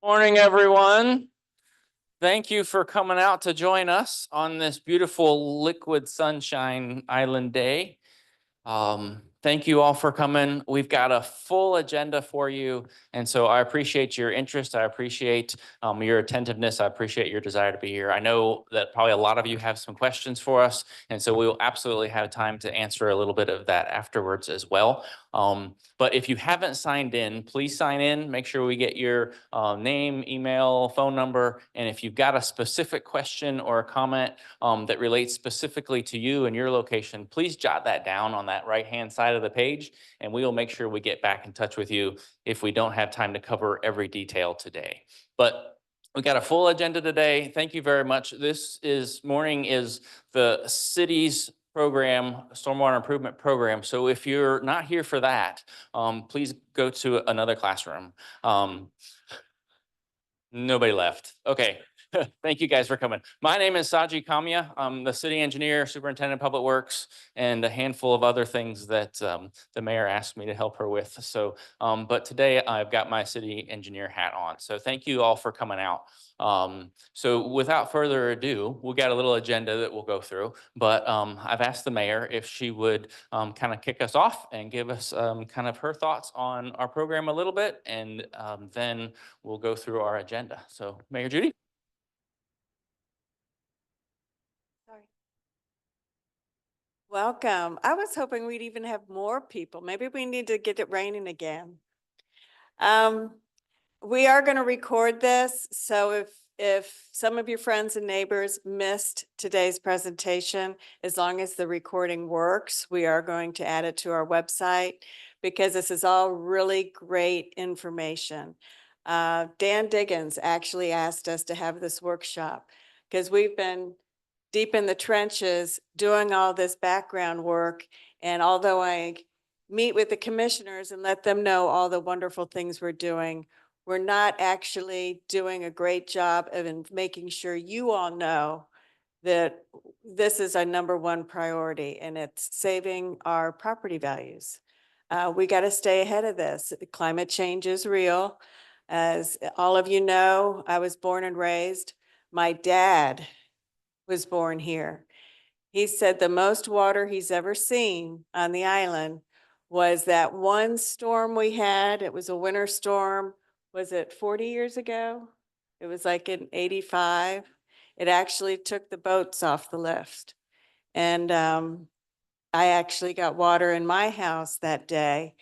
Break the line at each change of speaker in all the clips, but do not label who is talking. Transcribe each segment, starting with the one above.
Morning, everyone. Thank you for coming out to join us on this beautiful liquid sunshine island day. Thank you all for coming. We've got a full agenda for you. And so I appreciate your interest. I appreciate your attentiveness. I appreciate your desire to be here. I know that probably a lot of you have some questions for us. And so we will absolutely have time to answer a little bit of that afterwards as well. But if you haven't signed in, please sign in. Make sure we get your name, email, phone number. And if you've got a specific question or a comment that relates specifically to you and your location, please jot that down on that right-hand side of the page, and we will make sure we get back in touch with you if we don't have time to cover every detail today. But we got a full agenda today. Thank you very much. This morning is the city's program, stormwater improvement program. So if you're not here for that, please go to another classroom. Nobody left. Okay. Thank you guys for coming. My name is Saji Kamya. I'm the city engineer, superintendent of public works, and a handful of other things that the mayor asked me to help her with. So, but today I've got my city engineer hat on. So thank you all for coming out. So without further ado, we got a little agenda that we'll go through, but I've asked the mayor if she would kind of kick us off and give us kind of her thoughts on our program a little bit, and then we'll go through our agenda. So Mayor Judy.
Sorry. Welcome. I was hoping we'd even have more people. Maybe we need to get it raining again. We are going to record this, so if some of your friends and neighbors missed today's presentation, as long as the recording works, we are going to add it to our website because this is all really great information. Dan Diggins actually asked us to have this workshop because we've been deep in the trenches doing all this background work. And although I meet with the commissioners and let them know all the wonderful things we're doing, we're not actually doing a great job of making sure you all know that this is our #1 priority, and it's saving our property values. We got to stay ahead of this. Climate change is real. As all of you know, I was born and raised. My dad was born here. He said the most water he's ever seen on the island was that one storm we had. It was a winter storm. Was it 40 years ago? It was like in 85. It actually took the boats off the lift. And I actually got water in my house that day,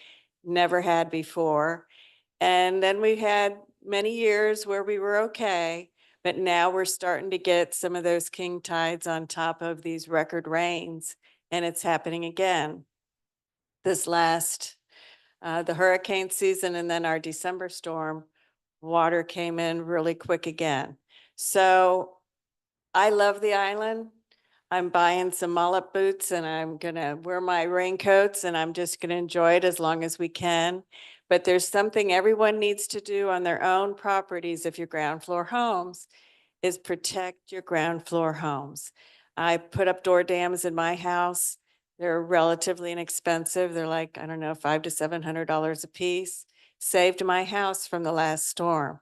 never had before. And then we had many years where we were okay, but now we're starting to get some of those king tides on top of these record rains, and it's happening again. This last, the hurricane season and then our December storm, water came in really quick again. So I love the island. I'm buying some mullet boots and I'm gonna wear my raincoats and I'm just gonna enjoy it as long as we can. But there's something everyone needs to do on their own properties if you're ground floor homes, is protect your ground floor homes. I put up door dams in my house. They're relatively inexpensive. They're like, I don't know, $500 to $700 a piece. Saved my house from the last storm.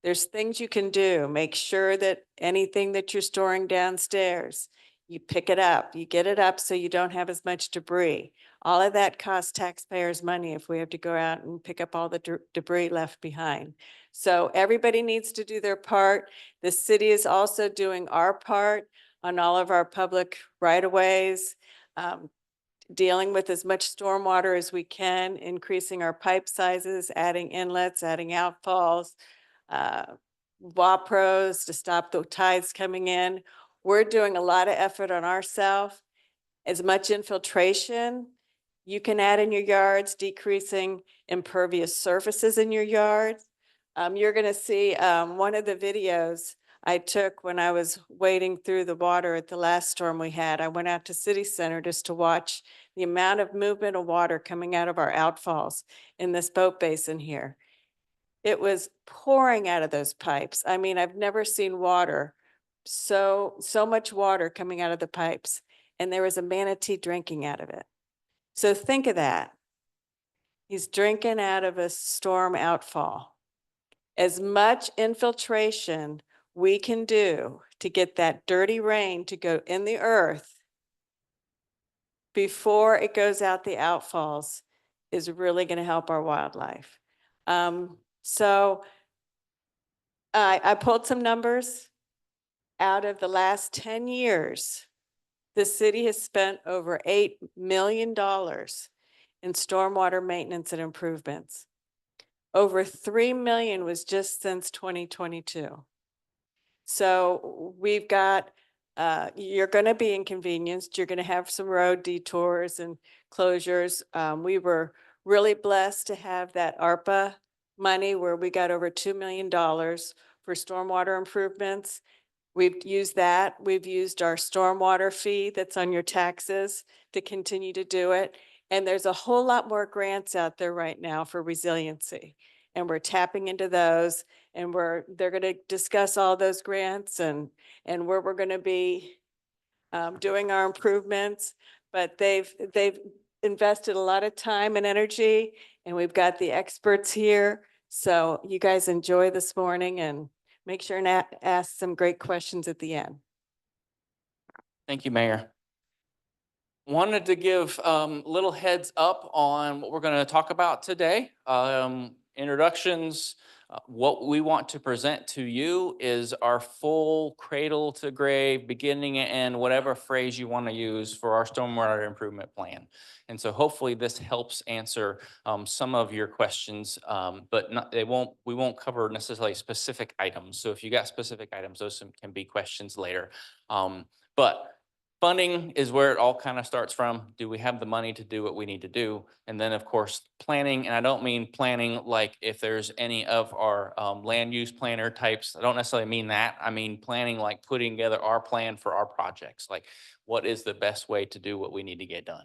There's things you can do. Make sure that anything that you're storing downstairs, you pick it up, you get it up so you don't have as much debris. All of that costs taxpayers money if we have to go out and pick up all the debris left behind. So everybody needs to do their part. The city is also doing our part on all of our public right-of-ways, dealing with as much stormwater as we can, increasing our pipe sizes, adding inlets, adding outfalls, WAPROs to stop the tides coming in. We're doing a lot of effort on ourselves. As much infiltration you can add in your yards, decreasing impervious surfaces in your yards. You're going to see one of the videos I took when I was wading through the water at the last storm we had. I went out to City Center just to watch the amount of movement of water coming out of our outfalls in this boat basin here. It was pouring out of those pipes. I mean, I've never seen water, so much water coming out of the pipes, and there was a manatee drinking out of it. So think of that. He's drinking out of a storm outfall. as much infiltration we can do to get that dirty rain to go in the earth before it goes out the outfalls is really going to help our wildlife. So I pulled some numbers out of the last 10 years. The city has spent over $8 million in stormwater maintenance and improvements. Over 3 million was just since 2022. So we've got, you're going to be inconvenienced. You're going to have some road detours and closures. We were really blessed to have that ARPA money where we got over $2 million for stormwater improvements. We've used that. We've used our stormwater fee that's on your taxes to continue to do it. And there's a whole lot more grants out there right now for resiliency. And we're tapping into those, and they're going to discuss all those grants and where we're going to be doing our improvements. But they've invested a lot of time and energy, and we've got the experts here. So you guys enjoy this morning and make sure and ask some great questions at the end.
Thank you, Mayor. Wanted to give little heads up on what we're going to talk about today. Introductions. What we want to present to you is our full cradle to grave, beginning and end, whatever phrase you want to use for our stormwater improvement plan. And so hopefully this helps answer some of your questions, but we won't cover necessarily specific items. So if you got specific items, those can be questions later. But funding is where it all kind of starts from. Do we have the money to do what we need to do? And then, of course, planning. And I don't mean planning like if there's any of our land use planner types. I don't necessarily mean that. I mean planning like putting together our plan for our projects. Like what is the best way to do what we need to get done?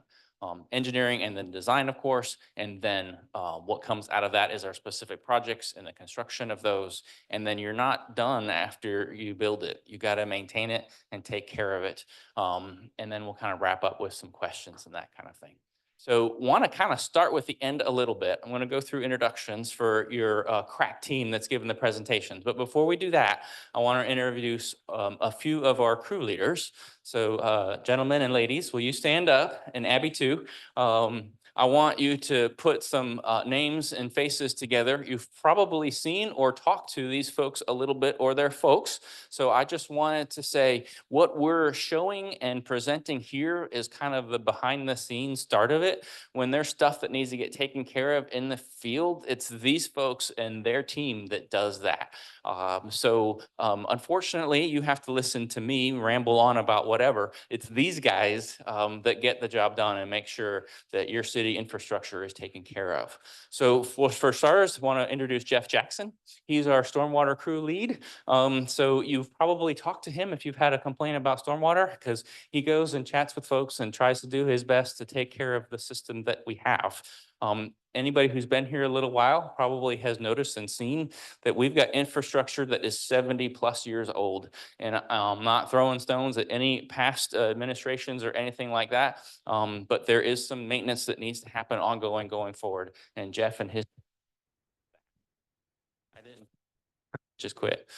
Engineering and then design, of course, and then what comes out of that is our specific projects and the construction of those. And then you're not done after you build it. You got to maintain it and take care of it. And then we'll kind of wrap up with some questions and that kind of thing. So want to kind of start with the end a little bit. I'm going to go through introductions for your crack team that's given the presentations. But before we do that, I want to introduce a few of our crew leaders. So gentlemen and ladies, will you stand up, and Abby too. I want you to put some names and faces together. You've probably seen or talked to these folks a little bit or their folks. So I just wanted to say what we're showing and presenting here is kind of the behind the scenes start of it. When there's stuff that needs to get taken care of in the field, it's these folks and their team that does that. Unfortunately, you have to listen to me ramble on about whatever. It's these guys that get the job done and make sure that your city infrastructure is taken care of. So for starters, I want to introduce Jeff Jackson. He's our stormwater crew lead. So you've probably talked to him if you've had a complaint about stormwater, because he goes and chats with folks and tries to do his best to take care of the system that we have. Anybody who's been here a little while probably has noticed and seen that we've got infrastructure that is 70+ years old. And I'm not throwing stones at any past administrations or anything like that. But there is some maintenance that needs to happen ongoing going forward. And Jeff and his, I didn't just quit.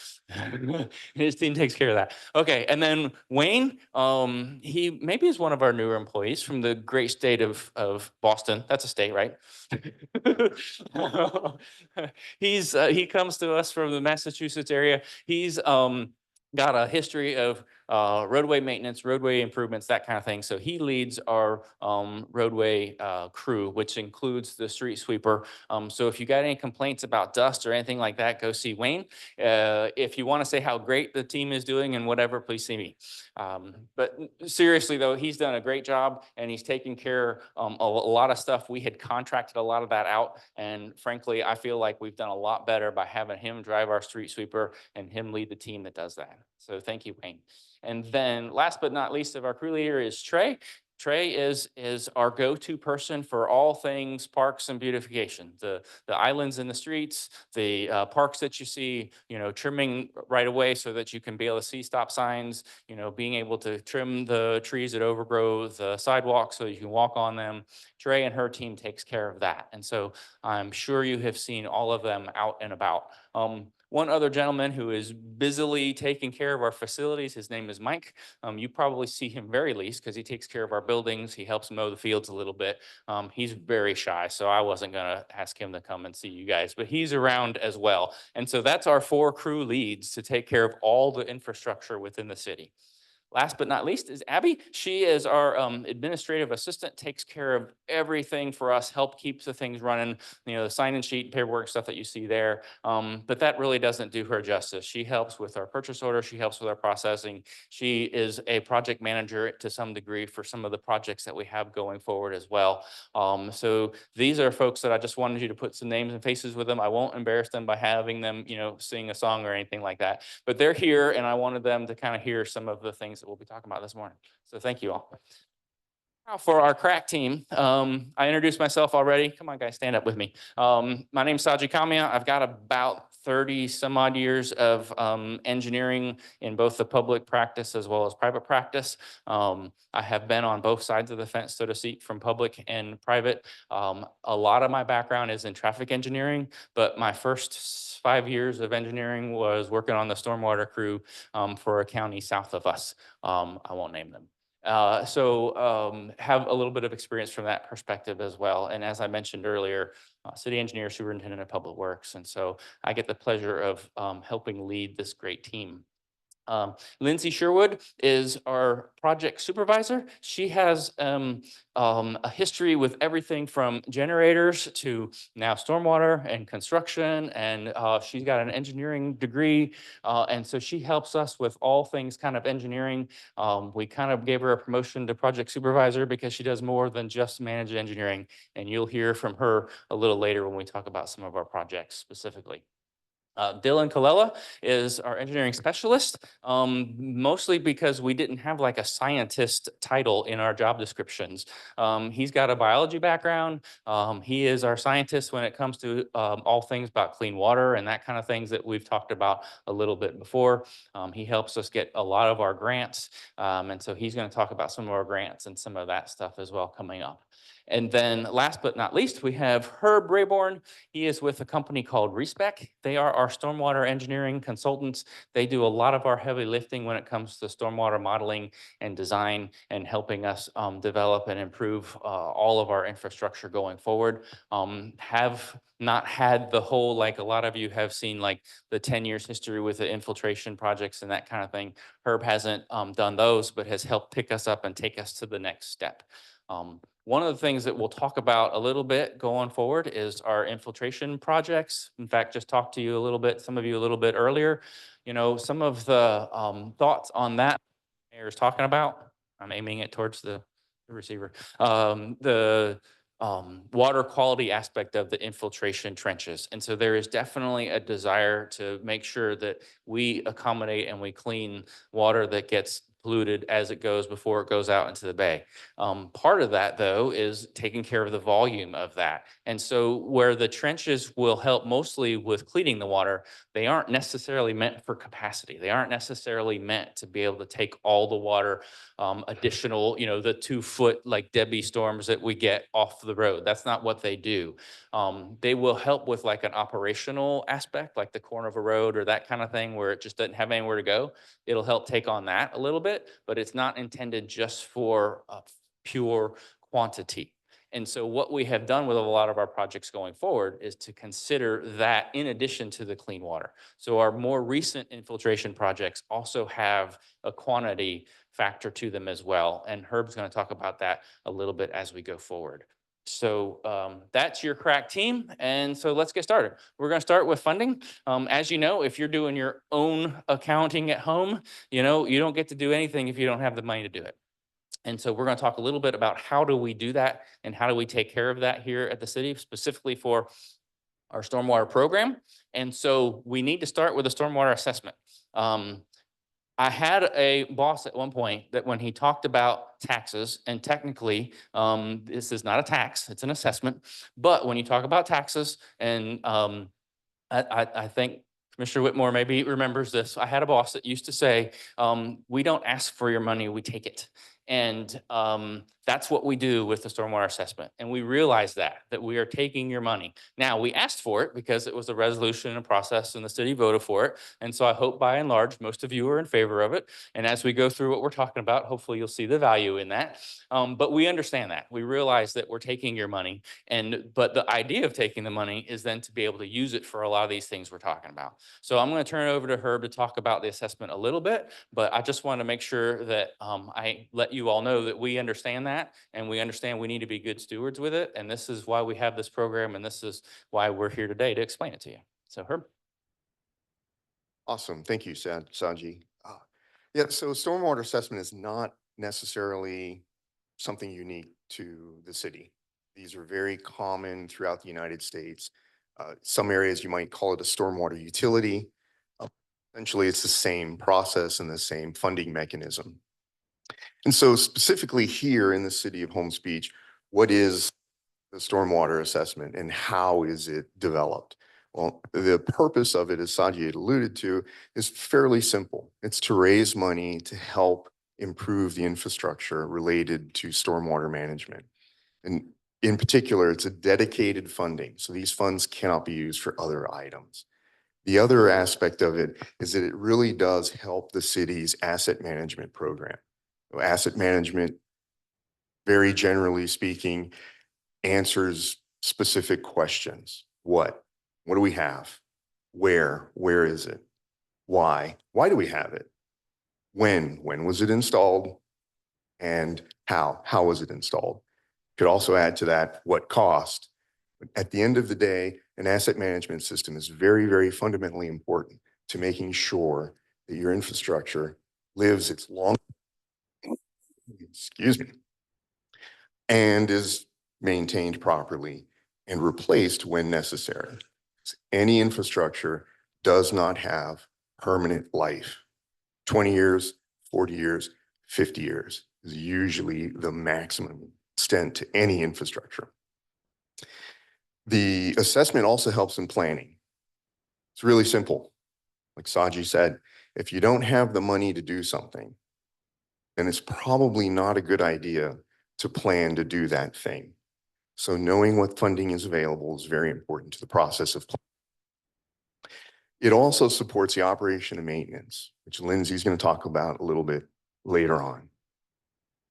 His team takes care of that. Okay, and then Wayne, he maybe is one of our newer employees from the great state of Boston. That's a state, right? He comes to us from the Massachusetts area. He's got a history of roadway maintenance, roadway improvements, that kind of thing. So he leads our roadway crew, which includes the street sweeper. So if you got any complaints about dust or anything like that, go see Wayne. If you want to say how great the team is doing and whatever, please see me. But seriously though, he's done a great job and he's taken care of a lot of stuff. We had contracted a lot of that out. And frankly, I feel like we've done a lot better by having him drive our street sweeper and him lead the team that does that. So thank you, Wayne. And then last but not least of our crew leader is Trey. Trey is our go-to person for all things parks and beautification. The islands in the streets, the parks that you see, trimming right away so that you can be able to see stop signs, being able to trim the trees that overgrow the sidewalks so you can walk on them. Trey and her team takes care of that. And so I'm sure you have seen all of them out and about. One other gentleman who is busily taking care of our facilities, his name is Mike. You probably see him very least because he takes care of our buildings. He helps mow the fields a little bit. He's very shy, so I wasn't going to ask him to come and see you guys, but he's around as well. And so that's our 4 crew leads to take care of all the infrastructure within the city. Last but not least is Abby. She is our administrative assistant, takes care of everything for us, help keeps the things running, the sign-in sheet, paperwork stuff that you see there. But that really doesn't do her justice. She helps with our purchase order. She helps with our processing. She is a project manager to some degree for some of the projects that we have going forward as well. So these are folks that I just wanted you to put some names and faces with them. I won't embarrass them by having them, sing a song or anything like that. But they're here, and I wanted them to kind of hear some of the things that we'll be talking about this morning. So thank you all. Now for our crack team, I introduced myself already. Come on, guys, stand up with me. My name's Saji Kamiya. I've got about 30 some odd years of engineering in both the public practice as well as private practice. I have been on both sides of the fence, so to speak, from public and private. A lot of my background is in traffic engineering, but my first 5 years of engineering was working on the stormwater crew for a county south of us. I won't name them. Have a little bit of experience from that perspective as well. And as I mentioned earlier, city engineer, superintendent of public works. And so I get the pleasure of helping lead this great team. Lindsay Sherwood is our project supervisor. She has a history with everything from generators to now stormwater and construction, and she's got an engineering degree, and so she helps us with all things kind of engineering. We kind of gave her a promotion to project supervisor because she does more than just manage engineering, and you'll hear from her a little later when we talk about some of our projects specifically. Dylan Colella is our engineering specialist, mostly because we didn't have like a scientist title in our job descriptions. He's got a biology background. He is our scientist when it comes to all things about clean water and that kind of things that we've talked about a little bit before. He helps us get a lot of our grants. And so he's going to talk about some of our grants and some of that stuff as well coming up. And then last but not least, we have Herb Rayborn. He is with a company called Respec. They are our stormwater engineering consultants. They do a lot of our heavy lifting when it comes to stormwater modeling and design and helping us develop and improve all of our infrastructure going forward. Have not had the whole, like a lot of you have seen, like the 10 years history with the infiltration projects and that kind of thing. Herb hasn't done those, but has helped pick us up and take us to the next step. One of the things that we'll talk about a little bit going forward is our infiltration projects. In fact, just talked to you a little bit, some of you a little bit earlier. Some of the thoughts on that Mayor's talking about. I'm aiming it towards the receiver. The water quality aspect of the infiltration trenches. And so there is definitely a desire to make sure that we accommodate and we clean water that gets polluted as it goes before it goes out into the bay. Part of that, though, is taking care of the volume of that. And so where the trenches will help mostly with cleaning the water, they aren't necessarily meant for capacity. They aren't necessarily meant to be able to take all the water additional, the 2-foot like Debbie storms that we get off the road. That's not what they do. They will help with like an operational aspect, like the corner of a road or that kind of thing where it just doesn't have anywhere to go. It'll help take on that a little bit, but it's not intended just for pure quantity. And so what we have done with a lot of our projects going forward is to consider that in addition to the clean water. So our more recent infiltration projects also have a quantity factor to them as well. And Herb's going to talk about that a little bit as we go forward. So that's your crack team. And so let's get started. We're going to start with funding. As you know, if you're doing your own accounting at home, you don't get to do anything if you don't have the money to do it. And so we're going to talk a little bit about how do we do that and how do we take care of that here at the city, specifically for our stormwater program. And so we need to start with a stormwater assessment. I had a boss at one point that when he talked about taxes, and technically, this is not a tax, it's an assessment. But when you talk about taxes, and I think Commissioner Whitmore maybe remembers this. I had a boss that used to say, we don't ask for your money, we take it. And that's what we do with the stormwater assessment. And we realize that we are taking your money. Now, we asked for it because it was a resolution and a process and the city voted for it. And so I hope by and large, most of you are in favor of it. And as we go through what we're talking about, hopefully you'll see the value in that. But we understand that. We realize that we're taking your money. But the idea of taking the money is then to be able to use it for a lot of these things we're talking about. So I'm going to turn it over to Herb to talk about the assessment a little bit, but I just want to make sure that I let you all know that we understand that, and we understand we need to be good stewards with it. And this is why we have this program, and this is why we're here today to explain it to you. So Herb.
Awesome. Thank you, Sanji. Yeah, so stormwater assessment is not necessarily something unique to the city. These are very common throughout the United States. Some areas you might call it a stormwater utility. Essentially, it's the same process and the same funding mechanism. And so specifically here in the city of Holmes Beach, what is the stormwater assessment and how is it developed? Well, the purpose of it, as Sanji had alluded to, is fairly simple. It's to raise money to help improve the infrastructure related to stormwater management. And in particular, it's a dedicated funding. So these funds cannot be used for other items. The other aspect of it is that it really does help the city's asset management program. So asset management, very generally speaking, answers specific questions. What? What do we have? Where? Where is it? Why? Why do we have it? When? When was it installed? And how? How was it installed? Could also add to that, what cost? But at the end of the day, an asset management system is very, very fundamentally important to making sure that your infrastructure lives its long, excuse me, and is maintained properly and replaced when necessary. Any infrastructure does not have permanent life. 20 years, 40 years, 50 years is usually the maximum extent to any infrastructure. The assessment also helps in planning. It's really simple. Like Saji said, if you don't have the money to do something, then it's probably not a good idea to plan to do that thing. So knowing what funding is available is very important to the process of planning. It also supports the operation and maintenance, which Lindsay's going to talk about a little bit later on.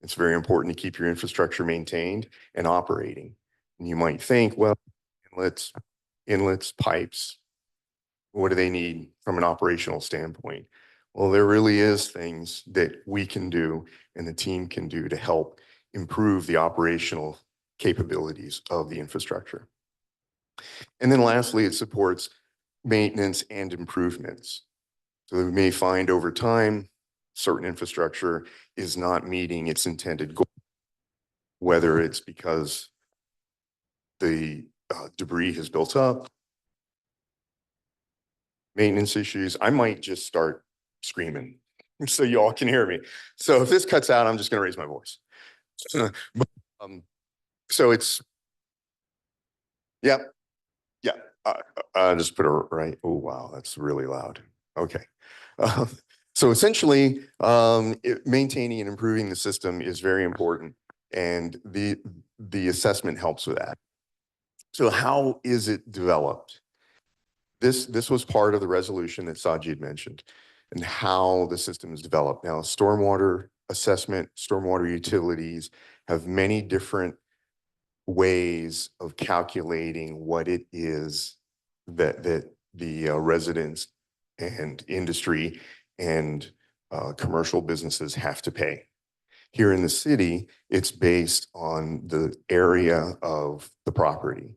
It's very important to keep your infrastructure maintained and operating. And you might think, well, inlets, pipes, what do they need from an operational standpoint? Well, there really is things that we can do and the team can do to help improve the operational capabilities of the infrastructure. And then lastly, it supports maintenance and improvements. So we may find over time, certain infrastructure is not meeting its intended goal, whether it's because the debris has built up, maintenance issues. I might just start screaming so you all can hear me. So if this cuts out, I'm just going to raise my voice. So it's, yeah. Just put it right. Oh, wow, that's really loud. Okay. So essentially, maintaining and improving the system is very important, and the assessment helps with that. So how is it developed? This was part of the resolution that Sajid mentioned, and how the system is developed. Now, stormwater assessment, stormwater utilities have many different ways of calculating what it is that the residents and industry and commercial businesses have to pay. Here in the city, it's based on the area of the property,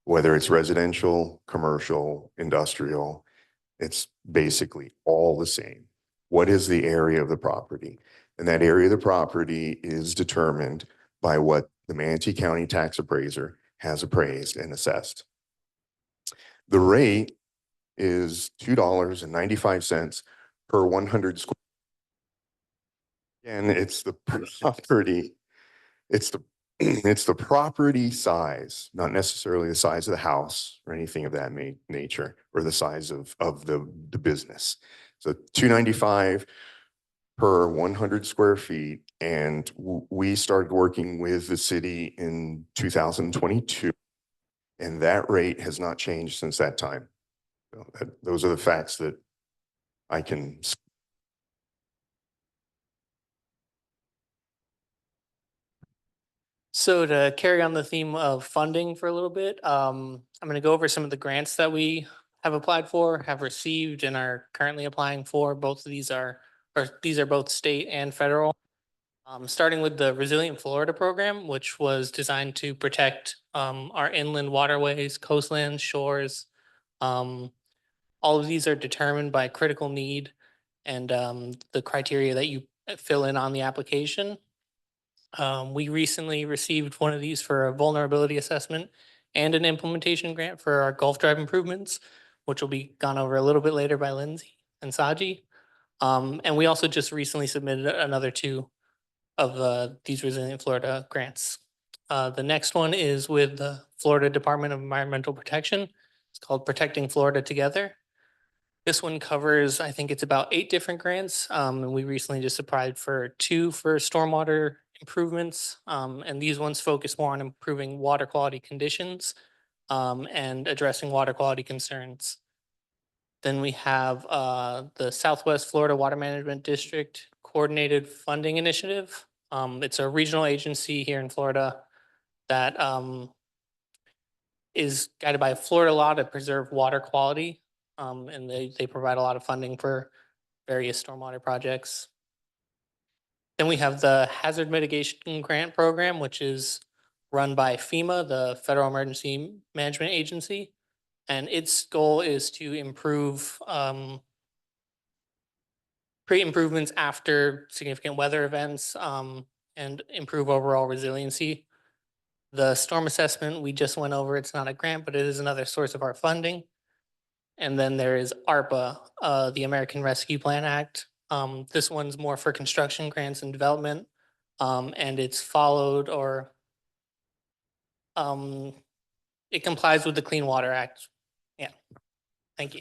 whether it's residential, commercial, industrial, it's basically all the same. What is the area of the property? And that area of the property is determined by what the Manatee County tax appraiser has appraised and assessed. The rate is $2.95 per 100 square. And it's the property, it's the, it's the property size, not necessarily the size of the house or anything of that nature, or the size of the business. So 295 per 100 square feet. And we started working with the city in 2022. And that rate has not changed since that time. So those are the facts that I can.
So to carry on the theme of funding for a little bit, I'm going to go over some of the grants that we have applied for, have received, and are currently applying for. Both of these are, or these are both state and federal. Starting with the Resilient Florida program, which was designed to protect our inland waterways, coastlands, shores. All of these are determined by critical need and the criteria that you fill in on the application. We recently received one of these for a vulnerability assessment and an implementation grant for our Gulf Drive improvements, which will be gone over a little bit later by Lindsay and Saji. And we also just recently submitted another two of these Resilient Florida grants. The next one is with the Florida Department of Environmental Protection. It's called Protecting Florida Together. This one covers, I think it's about 8 different grants. And we recently just applied for 2 for stormwater improvements. And these ones focus more on improving water quality conditions and addressing water quality concerns. Then we have the Southwest Florida Water Management District Coordinated Funding Initiative. It's a regional agency here in Florida that is guided by Florida law to preserve water quality. And they provide a lot of funding for various stormwater projects. Then we have the Hazard Mitigation Grant Program, which is run by FEMA, the Federal Emergency Management Agency. And its goal is to improve, create improvements after significant weather events and improve overall resiliency. The storm assessment we just went over, it's not a grant, but it is another source of our funding. And then there is ARPA, the American Rescue Plan Act. This one's more for construction grants and development. And it's followed or it complies with the Clean Water Act. Yeah, thank you.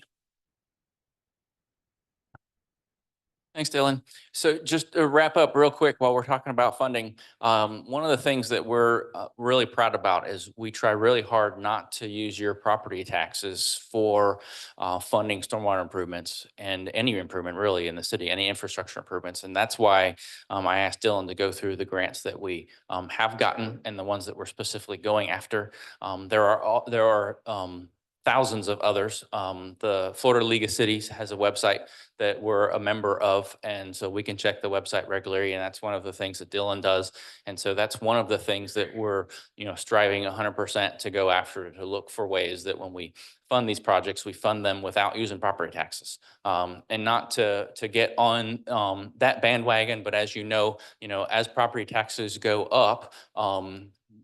Thanks, Dylan. So just to wrap up real quick while we're talking about funding, one of the things that we're really proud about is we try really hard not to use your property taxes for funding stormwater improvements and any improvement really in the city, any infrastructure improvements. And that's why I asked Dylan to go through the grants that we have gotten and the ones that we're specifically going after. There are thousands of others. The Florida League of Cities has a website that we're a member of. And so we can check the website regularly. And that's one of the things that Dylan does. And so that's one of the things that we're, striving 100% to go after, to look for ways that when we fund these projects, we fund them without using property taxes. And not to get on that bandwagon, but as you know, as property taxes go up,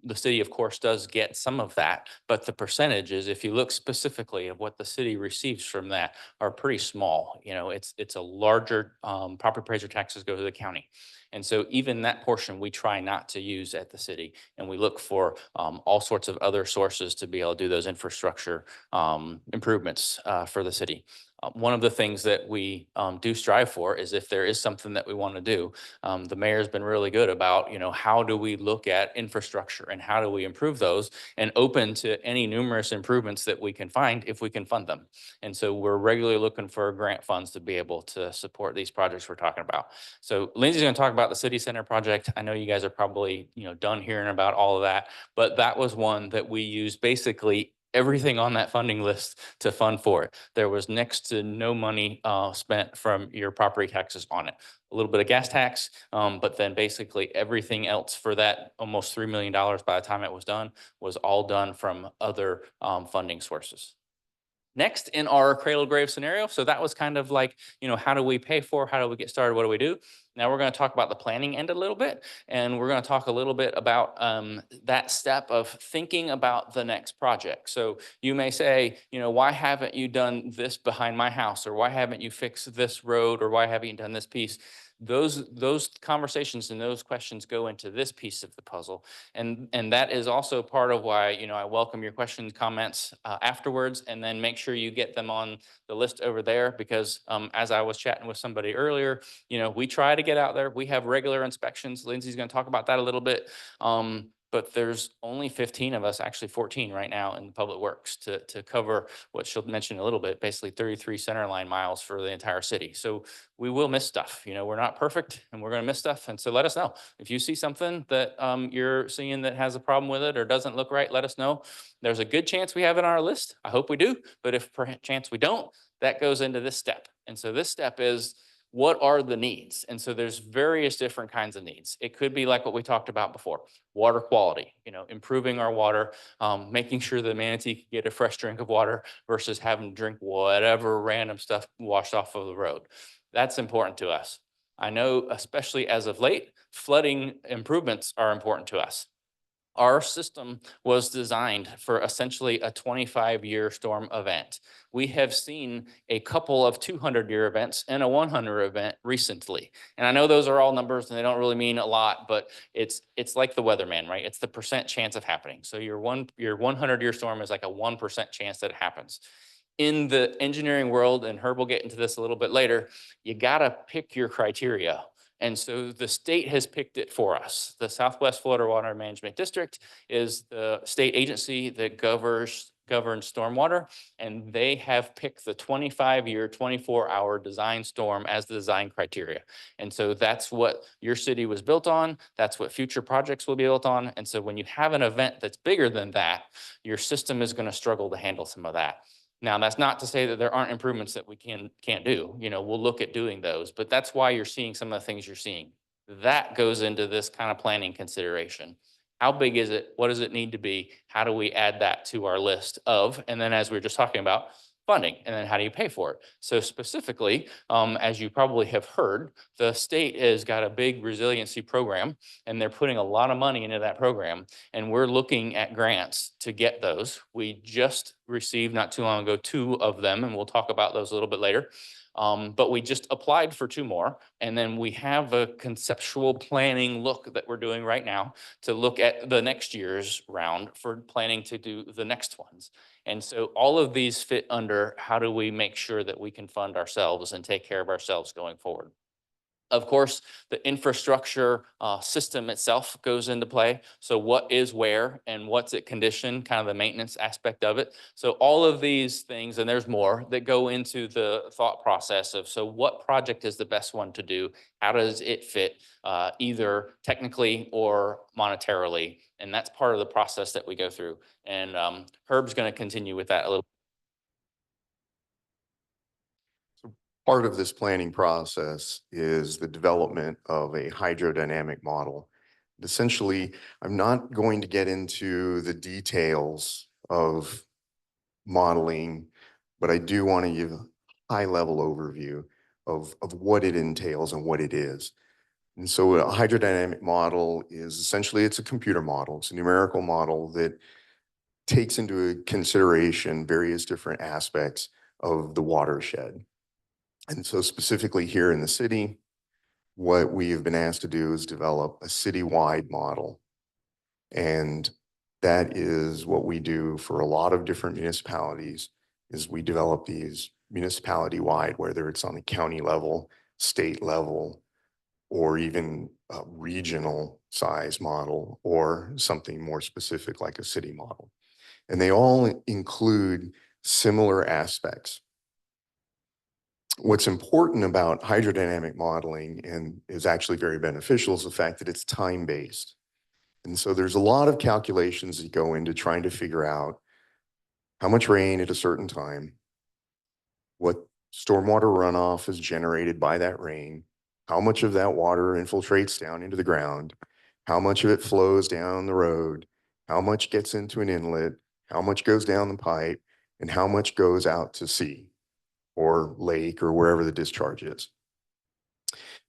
the city, of course, does get some of that, but the percentages, if you look specifically at what the city receives from that, are pretty small. It's a larger property appraiser taxes go to the county. And so even that portion we try not to use at the city, and we look for all sorts of other sources to be able to do those infrastructure improvements for the city. One of the things that we do strive for is if there is something that we want to do, the mayor's been really good about, how do we look at infrastructure and how do we improve those, and open to any numerous improvements that we can find if we can fund them. And so we're regularly looking for grant funds to be able to support these projects we're talking about. So Lindsay's going to talk about the city center project. I know you guys are probably, done hearing about all of that, but that was one that we used basically everything on that funding list to fund for it. There was next to no money spent from your property taxes on it. A little bit of gas tax, but then basically everything else for that almost $3 million by the time it was done was all done from other funding sources. Next in our cradle grave scenario, so that was kind of like, how do we pay for, how do we get started, what do we do? Now we're going to talk about the planning end a little bit, and we're going to talk a little bit about that step of thinking about the next project. So you may say, you know, why haven't you done this behind my house? Or why haven't you fixed this road? Or why haven't you done this piece? Those conversations and those questions go into this piece of the puzzle. And that is also part of why, you know, I welcome your questions, comments afterwards, and then make sure you get them on the list over there, because as I was chatting with somebody earlier, you know, we try to get out there. We have regular inspections. Lindsay's going to talk about that a little bit. But there's only 15 of us, actually 14 right now in Public Works to cover what she'll mention a little bit, basically 33 center line miles for the entire city. So we will miss stuff. You know, we're not perfect and we're going to miss stuff. And so let us know. If you see something that you're seeing that has a problem with it or doesn't look right, let us know. There's a good chance we have it on our list. I hope we do. But if perchance we don't, that goes into this step. And so this step is, what are the needs? And so there's various different kinds of needs. It could be like what we talked about before, water quality, you know, improving our water, making sure the manatee can get a fresh drink of water versus having to drink whatever random stuff washed off of the road. That's important to us. I know, especially as of late, flooding improvements are important to us. Our system was designed for essentially a 25-year storm event. We have seen a couple of 200-year events and a 100 event recently. And I know those are all numbers and they don't really mean a lot, but it's like the weatherman, right? It's the percent chance of happening. So your 100-year storm is like a 1% chance that it happens. In the engineering world, and Herb will get into this a little bit later, you gotta pick your criteria. And so the state has picked it for us. The Southwest Florida Water Management District is the state agency that governs stormwater, and they have picked the 25-year, 24-hour design storm as the design criteria. And so that's what your city was built on. That's what future projects will be built on. And so when you have an event that's bigger than that, your system is going to struggle to handle some of that. Now, that's not to say that there aren't improvements that we can't do. You know, we'll look at doing those, but that's why you're seeing some of the things you're seeing. That goes into this kind of planning consideration. How big is it? What does it need to be? How do we add that to our list of, and then as we were just talking about, funding, and then how do you pay for it? So specifically, as you probably have heard, the state has got a big resiliency program, and they're putting a lot of money into that program, and we're looking at grants to get those. We just received not too long ago 2 of them, and we'll talk about those a little bit later. But we just applied for 2 more, and then we have a conceptual planning look that we're doing right now to look at the next year's round for planning to do the next ones. And so all of these fit under how do we make sure that we can fund ourselves and take care of ourselves going forward. Of course, the infrastructure system itself goes into play. So what is where and what's it conditioned, kind of the maintenance aspect of it. So all of these things, and there's more that go into the thought process of, so what project is the best one to do? How does it fit either technically or monetarily? And that's part of the process that we go through. And Herb's going to continue with that a little.
Part of this planning process is the development of a hydrodynamic model. Essentially, I'm not going to get into the details of modeling, but I do want to give a high-level overview of what it entails and what it is. And so a hydrodynamic model is essentially, it's a computer model. It's a numerical model that takes into consideration various different aspects of the watershed. And so specifically here in the city, what we have been asked to do is develop a citywide model. And that is what we do for a lot of different municipalities, is we develop these municipality-wide, whether it's on the county level, state level, or even a regional size model, or something more specific like a city model. And they all include similar aspects. What's important about hydrodynamic modeling, and is actually very beneficial, is the fact that it's time-based. And so there's a lot of calculations that go into trying to figure out how much rain at a certain time, what stormwater runoff is generated by that rain, how much of that water infiltrates down into the ground, how much of it flows down the road, how much gets into an inlet, how much goes down the pipe, and how much goes out to sea or lake or wherever the discharge is.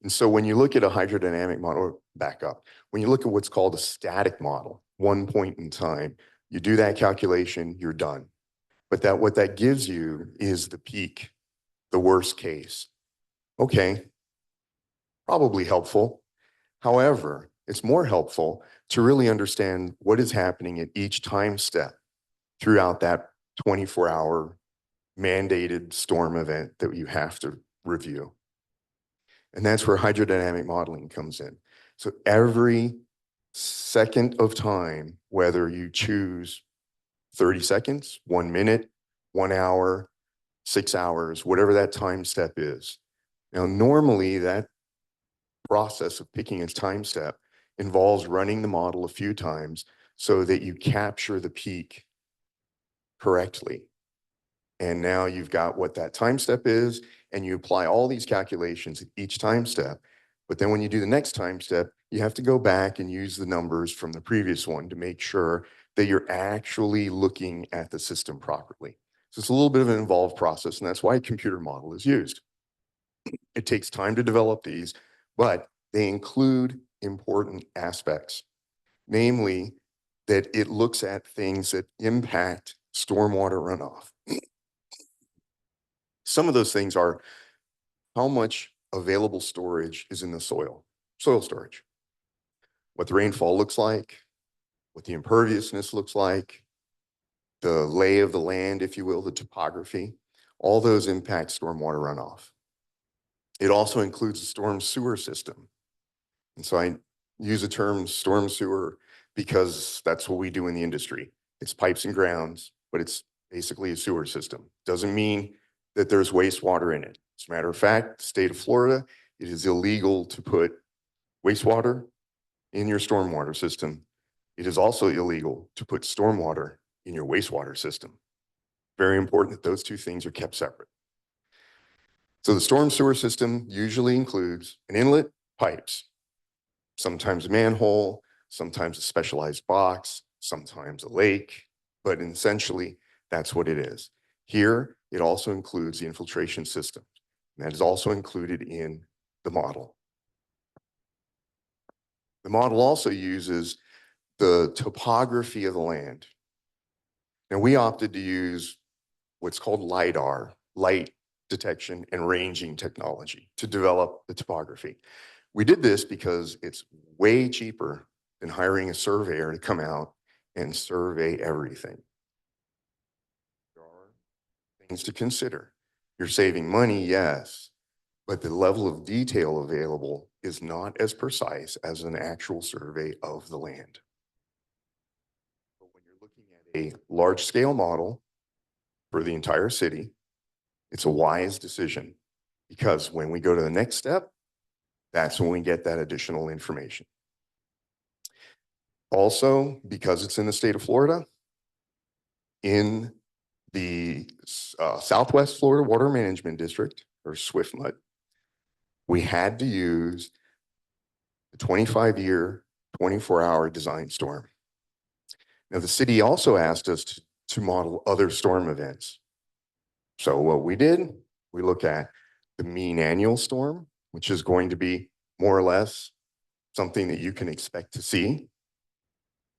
And so when you look at a hydrodynamic model, or back up, when you look at what's called a static model, one point in time, you do that calculation, you're done. But what that gives you is the peak, the worst case. Okay, probably helpful. However, it's more helpful to really understand what is happening at each time step throughout that 24-hour mandated storm event that you have to review. And that's where hydrodynamic modeling comes in. So every second of time, whether you choose 30 seconds, 1 minute, 1 hour, 6 hours, whatever that time step is. Now, normally that process of picking a time step involves running the model a few times so that you capture the peak correctly. And now you've got what that time step is, and you apply all these calculations at each time step. But then when you do the next time step, you have to go back and use the numbers from the previous one to make sure that you're actually looking at the system properly. So it's a little bit of an involved process, and that's why a computer model is used. It takes time to develop these, but they include important aspects, namely that it looks at things that impact stormwater runoff. Some of those things are how much available storage is in the soil storage, what the rainfall looks like, what the imperviousness looks like, the lay of the land, if you will, the topography. All those impact stormwater runoff. It also includes the storm sewer system. And so I use the term storm sewer because that's what we do in the industry. It's pipes and grounds, but it's basically a sewer system. Doesn't mean that there's wastewater in it. As a matter of fact, the state of Florida, it is illegal to put wastewater in your stormwater system. It is also illegal to put stormwater in your wastewater system. Very important that those two things are kept separate. So the storm sewer system usually includes an inlet, pipes, sometimes a manhole, sometimes a specialized box, sometimes a lake, but essentially that's what it is. Here, it also includes the infiltration system. And that is also included in the model. The model also uses the topography of the land. Now, we opted to use what's called LiDAR, light detection and ranging technology, to develop the topography. We did this because it's way cheaper than hiring a surveyor to come out and survey everything. There are things to consider. You're saving money, yes, but the level of detail available is not as precise as an actual survey of the land. But when you're looking at a large-scale model for the entire city, it's a wise decision, because when we go to the next step, that's when we get that additional information. Also, because it's in the state of Florida, in the Southwest Florida Water Management District, or SWIFMUD, we had to use the 25-year, 24-hour design storm. Now, the city also asked us to model other storm events. So what we did, we look at the mean annual storm, which is going to be more or less something that you can expect to see.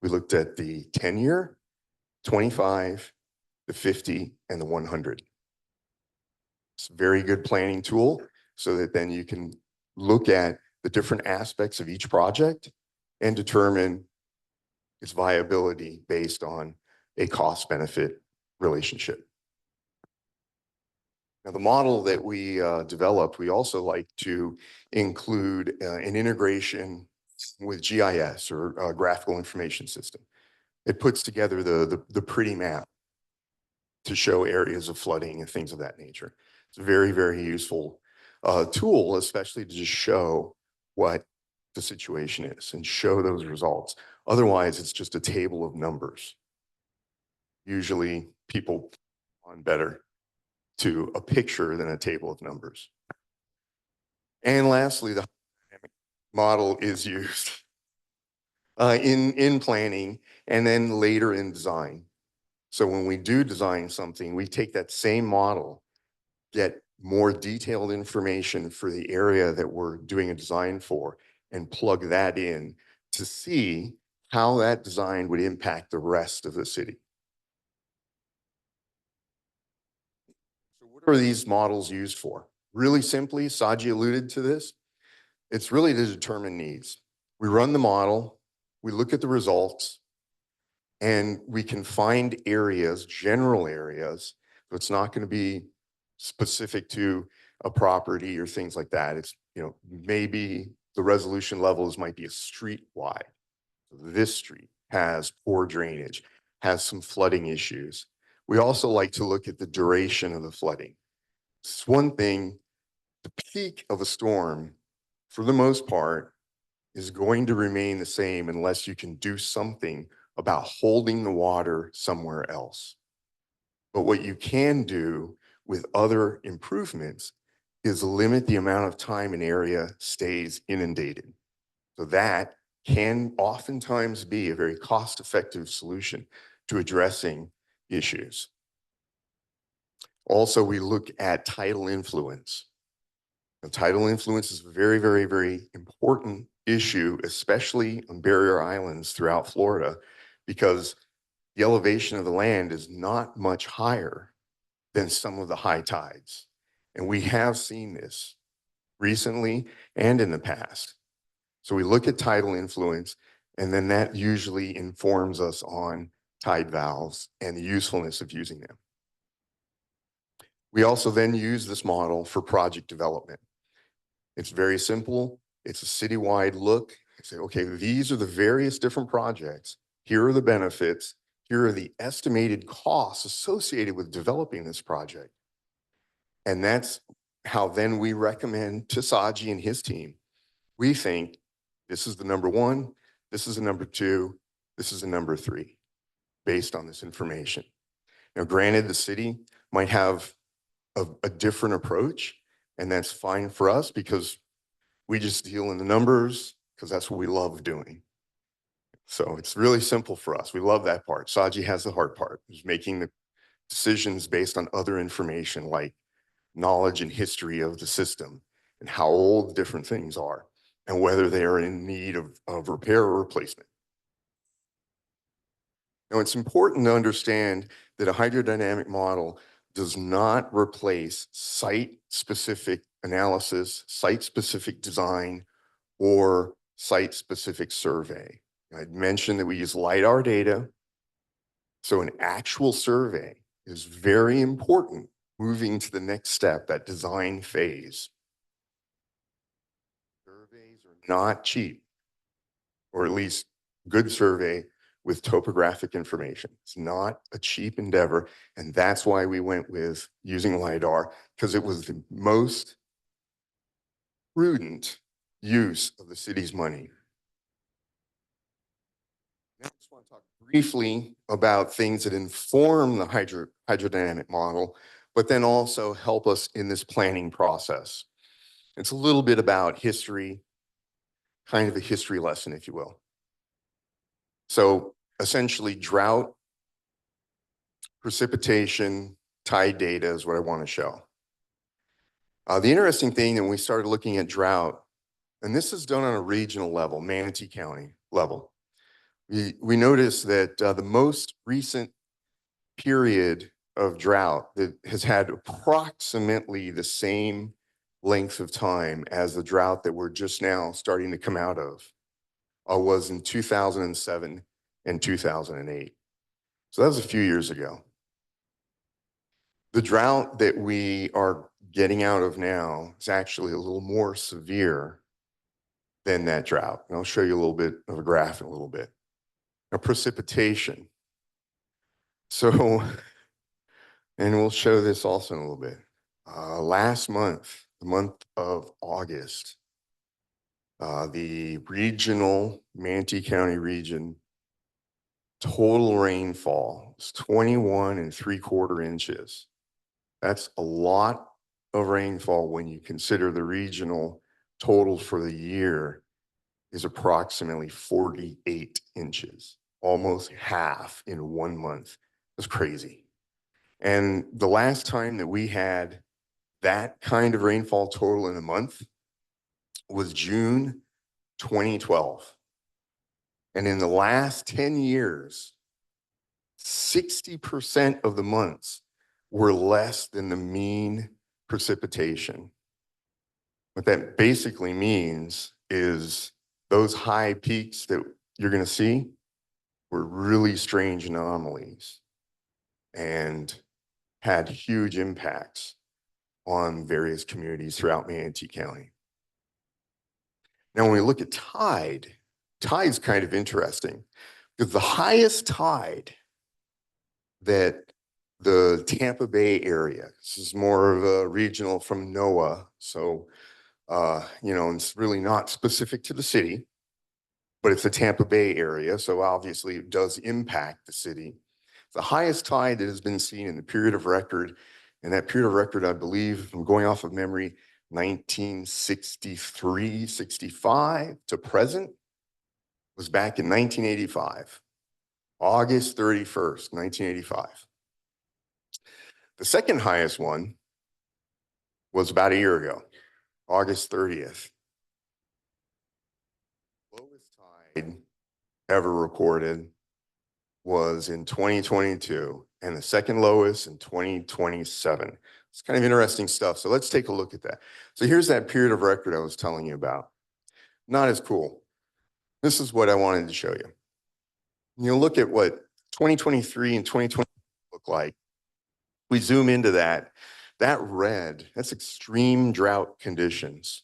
We looked at the 10-year, 25, the 50, and the 100. It's a very good planning tool so that then you can look at the different aspects of each project and determine its viability based on a cost-benefit relationship. Now, the model that we developed, we also like to include an integration with GIS, or graphical information system. It puts together the pretty map to show areas of flooding and things of that nature. It's a very, very useful tool, especially to just show what the situation is and show those results. Otherwise, it's just a table of numbers. Usually people respond better to a picture than a table of numbers. And lastly, the model is used in planning and then later in design. So when we do design something, we take that same model, get more detailed information for the area that we're doing a design for and plug that in to see how that design would impact the rest of the city. So what are these models used for? Really simply, Saji alluded to this. It's really to determine needs. We run the model, we look at the results, and we can find areas, general areas, so it's not going to be specific to a property or things like that. It's, maybe the resolution levels might be a street wide. This street has poor drainage, has some flooding issues. We also like to look at the duration of the flooding. It's one thing, the peak of a storm, for the most part, is going to remain the same unless you can do something about holding the water somewhere else. But what you can do with other improvements is limit the amount of time an area stays inundated. So that can oftentimes be a very cost-effective solution to addressing issues. Also, we look at tidal influence. Now, tidal influence is a very, very, very important issue, especially on barrier islands throughout Florida, because the elevation of the land is not much higher than some of the high tides. And we have seen this recently and in the past. So we look at tidal influence, and then that usually informs us on tide valves and the usefulness of using them. We also then use this model for project development. It's very simple. It's a citywide look. I say, okay, these are the various different projects. Here are the benefits. Here are the estimated costs associated with developing this project. And that's how then we recommend to Saji and his team. We think this is the number one, this is the number two, this is the number three, based on this information. Now, granted, the city might have a different approach, and that's fine for us because we just deal in the numbers because that's what we love doing. So it's really simple for us. We love that part. Saji has the hard part, is making the decisions based on other information like knowledge and history of the system and how old different things are and whether they are in need of repair or replacement. Now, it's important to understand that a hydrodynamic model does not replace site-specific analysis, site-specific design, or site-specific survey. I'd mentioned that we use LiDAR data. So an actual survey is very important moving to the next step, that design phase. Surveys are not cheap, or at least good survey with topographic information. It's not a cheap endeavor. And that's why we went with using LiDAR, because it was the most prudent use of the city's money. Now, I just want to talk briefly about things that inform the hydrodynamic model, but then also help us in this planning process. It's a little bit about history, kind of a history lesson, if you will. So essentially, drought, precipitation, tide data is what I want to show. The interesting thing that when we started looking at drought, and this is done on a regional level, Manatee County level, we noticed that the most recent period of drought that has had approximately the same length of time as the drought that we're just now starting to come out of was in 2007 and 2008. So that was a few years ago. The drought that we are getting out of now is actually a little more severe than that drought. And I'll show you a little bit of a graph in a little bit. Now, precipitation. So, and we'll show this also in a little bit. Last month, the month of August, the regional Manatee County region total rainfall is 21 3/4 inches. That's a lot of rainfall when you consider the regional total for the year is approximately 48 inches, almost half in 1 month. That's crazy. And the last time that we had that kind of rainfall total in a month was June 2012. And in the last 10 years, 60% of the months were less than the mean precipitation. What that basically means is those high peaks that you're going to see were really strange anomalies and had huge impacts on various communities throughout Manatee County. Now, when we look at tide's kind of interesting because the highest tide that the Tampa Bay area, this is more of a regional from NOAA, so it's really not specific to the city, but it's the Tampa Bay area, so obviously it does impact the city. The highest tide that has been seen in the period of record, and that period of record, I believe, I'm going off of memory, 1963, 65 to present, was back in 1985, August 31st, 1985. The second highest one was about a year ago, August 30th. Lowest tide ever recorded was in 2022 and the second lowest in 2027. It's kind of interesting stuff. So let's take a look at that. So here's that period of record I was telling you about. Not as cool. This is what I wanted to show you. You look at what 2023 and 2020 look like. We zoom into that. That red, that's extreme drought conditions.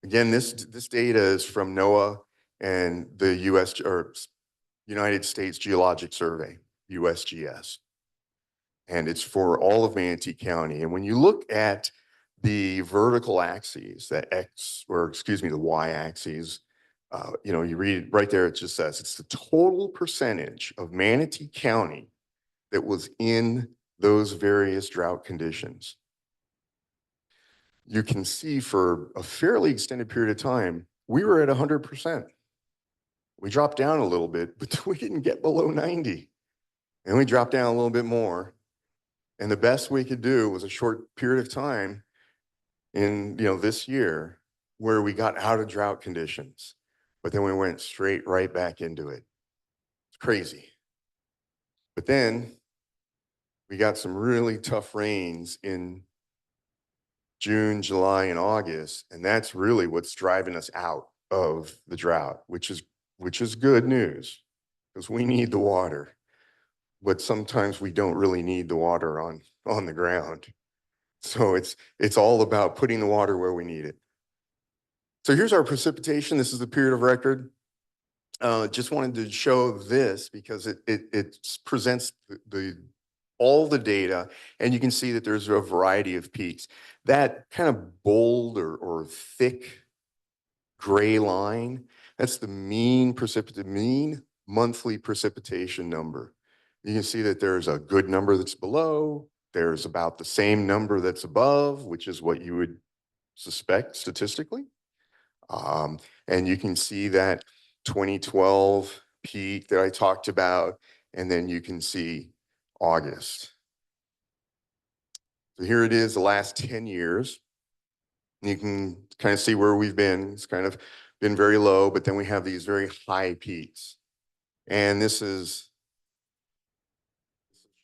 Again, this data is from NOAA and the United States Geologic Survey, USGS. And it's for all of Manatee County. And when you look at the vertical axes, the y-axes, you read right there, it just says it's the total percentage of Manatee County that was in those various drought conditions. You can see for a fairly extended period of time, we were at 100%. We dropped down a little bit, but we didn't get below 90. And we dropped down a little bit more. And the best we could do was a short period of time in this year where we got out of drought conditions, but then we went straight right back into it. It's crazy. But then we got some really tough rains in June, July, and August, and that's really what's driving us out of the drought, which is good news because we need the water. But sometimes we don't really need the water on the ground. So it's all about putting the water where we need it. So here's our precipitation. This is the period of record. Just wanted to show this because it presents all the data, and you can see that there's a variety of peaks. That kind of bold or thick gray line, that's the mean monthly precipitation number. You can see that there's a good number that's below. There's about the same number that's above, which is what you would suspect statistically. And you can see that 2012 peak that I talked about, and then you can see August. So here it is, the last 10 years. You can kind of see where we've been. It's kind of been very low, but then we have these very high peaks. And this is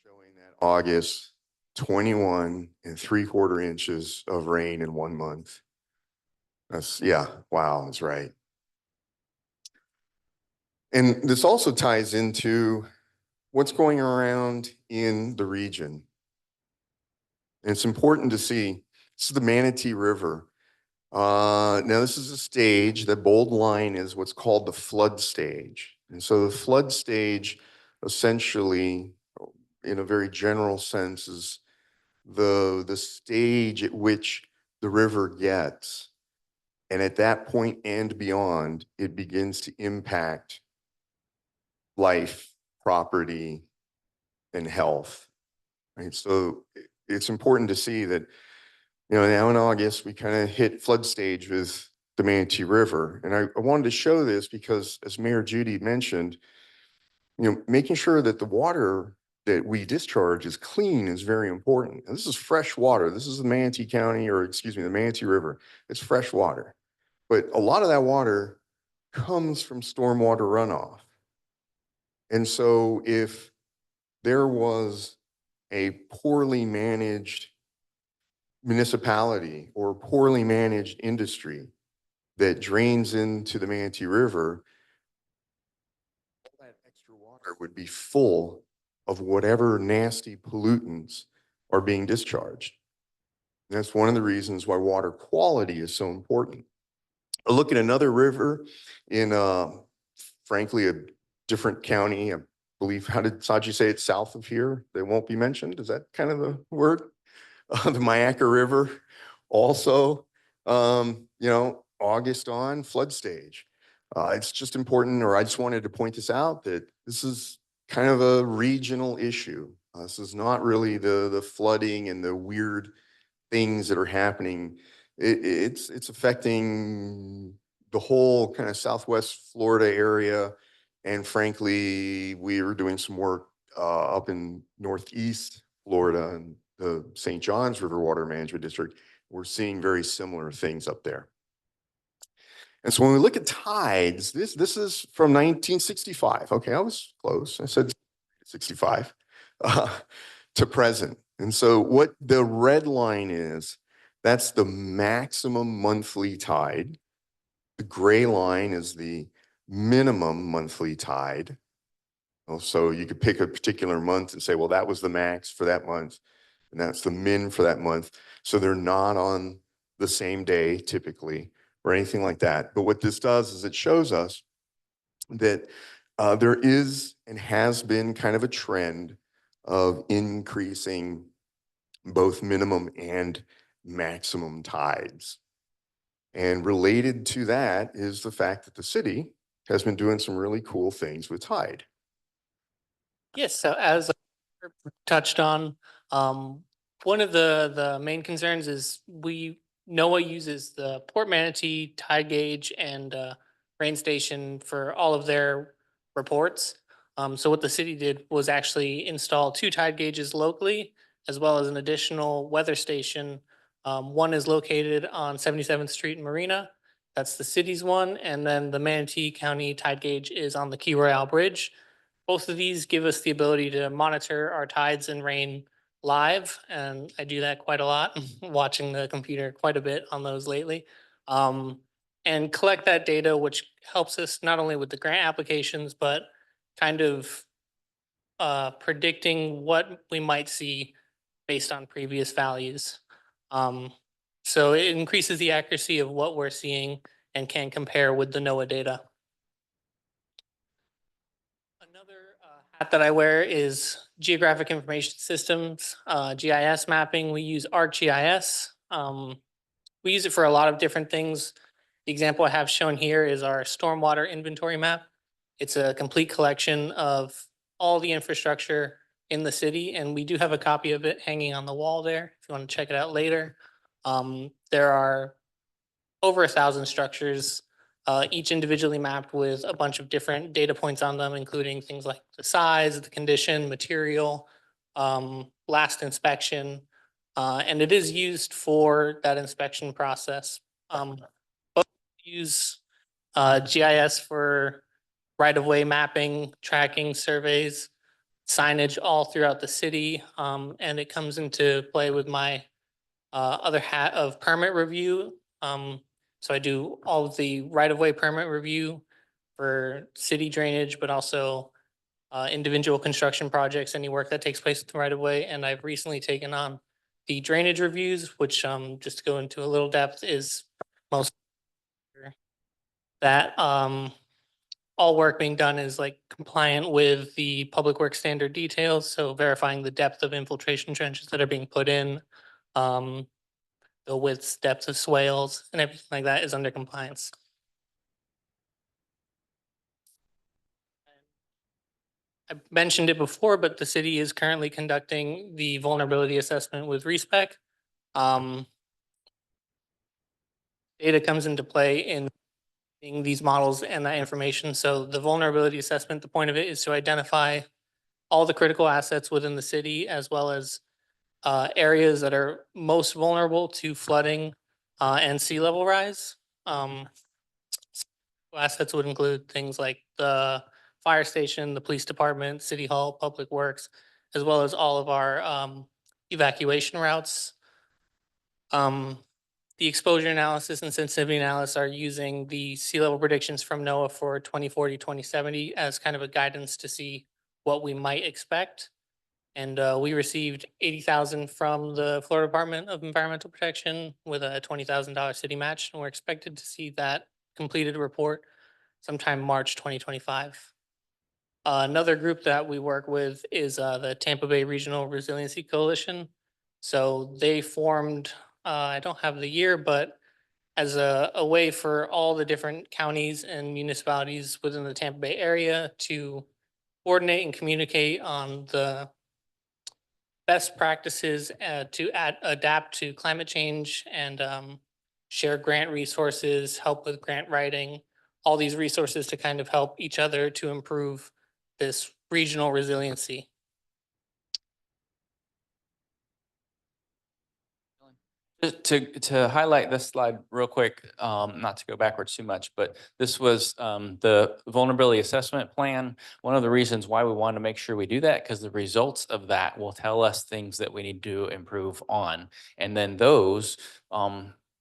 showing that August, 21 3/4 inches of rain in 1 month. Wow, that's right. And this also ties into what's going around in the region. And it's important to see, this is the Manatee River. Now this is a stage, that bold line is what's called the flood stage. And so the flood stage essentially, in a very general sense, is the stage at which the river gets. And at that point and beyond, it begins to impact life, property, and health. Right? So it's important to see that, now in August, we kind of hit flood stage with the Manatee River. And I wanted to show this because, as Mayor Judy mentioned, making sure that the water that we discharge is clean is very important. And this is fresh water. This is the Manatee County, or excuse me, the Manatee River. It's fresh water. But a lot of that water comes from stormwater runoff. And so if there was a poorly managed municipality or poorly managed industry that drains into the Manatee River, all that extra water would be full of whatever nasty pollutants are being discharged. And that's one of the reasons why water quality is so important. A look at another river in, frankly, a different county. I believe, how did Saji say it, south of here? They won't be mentioned. Is that kind of the word? The Myakka River also, August on flood stage. It's just important, or I just wanted to point this out, that this is kind of a regional issue. This is not really the flooding and the weird things that are happening. It's affecting the whole kind of Southwest Florida area. And frankly, we are doing some work up in Northeast Florida and the St. Johns River Water Management District. We're seeing very similar things up there. And so when we look at tides, this is from 1965. Okay, I was close. I said 65 to present. And so what the red line is, that's the maximum monthly tide. The gray line is the minimum monthly tide. So you could pick a particular month and say, well, that was the max for that month, and that's the min for that month. So they're not on the same day typically or anything like that. But what this does is it shows us that there is and has been kind of a trend of increasing both minimum and maximum tides. And related to that is the fact that the city has been doing some really cool things with tide.
Yes, so as touched on, one of the main concerns is NOAA uses the Port Manatee tide gauge and rain station for all of their reports. So what the city did was actually install 2 tide gauges locally, as well as an additional weather station. One is located on 77th Street in Marina. That's the city's one. And then the Manatee County tide gauge is on the Key Royale Bridge. Both of these give us the ability to monitor our tides and rain live, and I do that quite a lot, watching the computer quite a bit on those lately. And collect that data, which helps us not only with the grant applications, but kind of predicting what we might see based on previous values. So it increases the accuracy of what we're seeing and can compare with the NOAA data. Another hat that I wear is Geographic Information Systems, GIS mapping. We use ArcGIS. We use it for a lot of different things. The example I have shown here is our stormwater inventory map. It's a complete collection of all the infrastructure in the city, and we do have a copy of it hanging on the wall there if you want to check it out later. There are over 1,000 structures, each individually mapped with a bunch of different data points on them, including things like the size, the condition, material, last inspection, and it is used for that inspection process. Both use GIS for right-of-way mapping, tracking, surveys, signage all throughout the city, and it comes into play with my other hat of permit review. So I do all of the right-of-way permit review for city drainage, but also individual construction projects, any work that takes place in the right-of-way. And I've recently taken on the drainage reviews, which just to go into a little depth is most that all work being done is like compliant with the public works standard details. So verifying the depth of infiltration trenches that are being put in, the widths, depths of swales, and everything like that is under compliance. I mentioned it before, but the city is currently conducting the vulnerability assessment with RESPEC. Data comes into play in these models and that information. So the vulnerability assessment, the point of it is to identify all the critical assets within the city, as well as areas that are most vulnerable to flooding and sea level rise. Um, Assets would include things like the fire station, the police department, city hall, public works, as well as all of our evacuation routes. Um, the exposure analysis and sensitivity analysis are using the sea level predictions from NOAA for 2040, 2070 as kind of a guidance to see what we might expect. And we received 80,000 from the Florida Department of Environmental Protection with a $20,000 city match, and we're expected to see that completed report sometime March 2025. Another group that we work with is the Tampa Bay Regional Resiliency Coalition. So they formed, I don't have the year, but as a way for all the different counties and municipalities within the Tampa Bay area to coordinate and communicate on the best practices to adapt to climate change and share grant resources, help with grant writing, all these resources to kind of help each other to improve this regional resiliency.
To highlight this slide real quick, not to go backwards too much, but this was the vulnerability assessment plan. One of the reasons why we wanted to make sure we do that, because the results of that will tell us things that we need to improve on. And then those,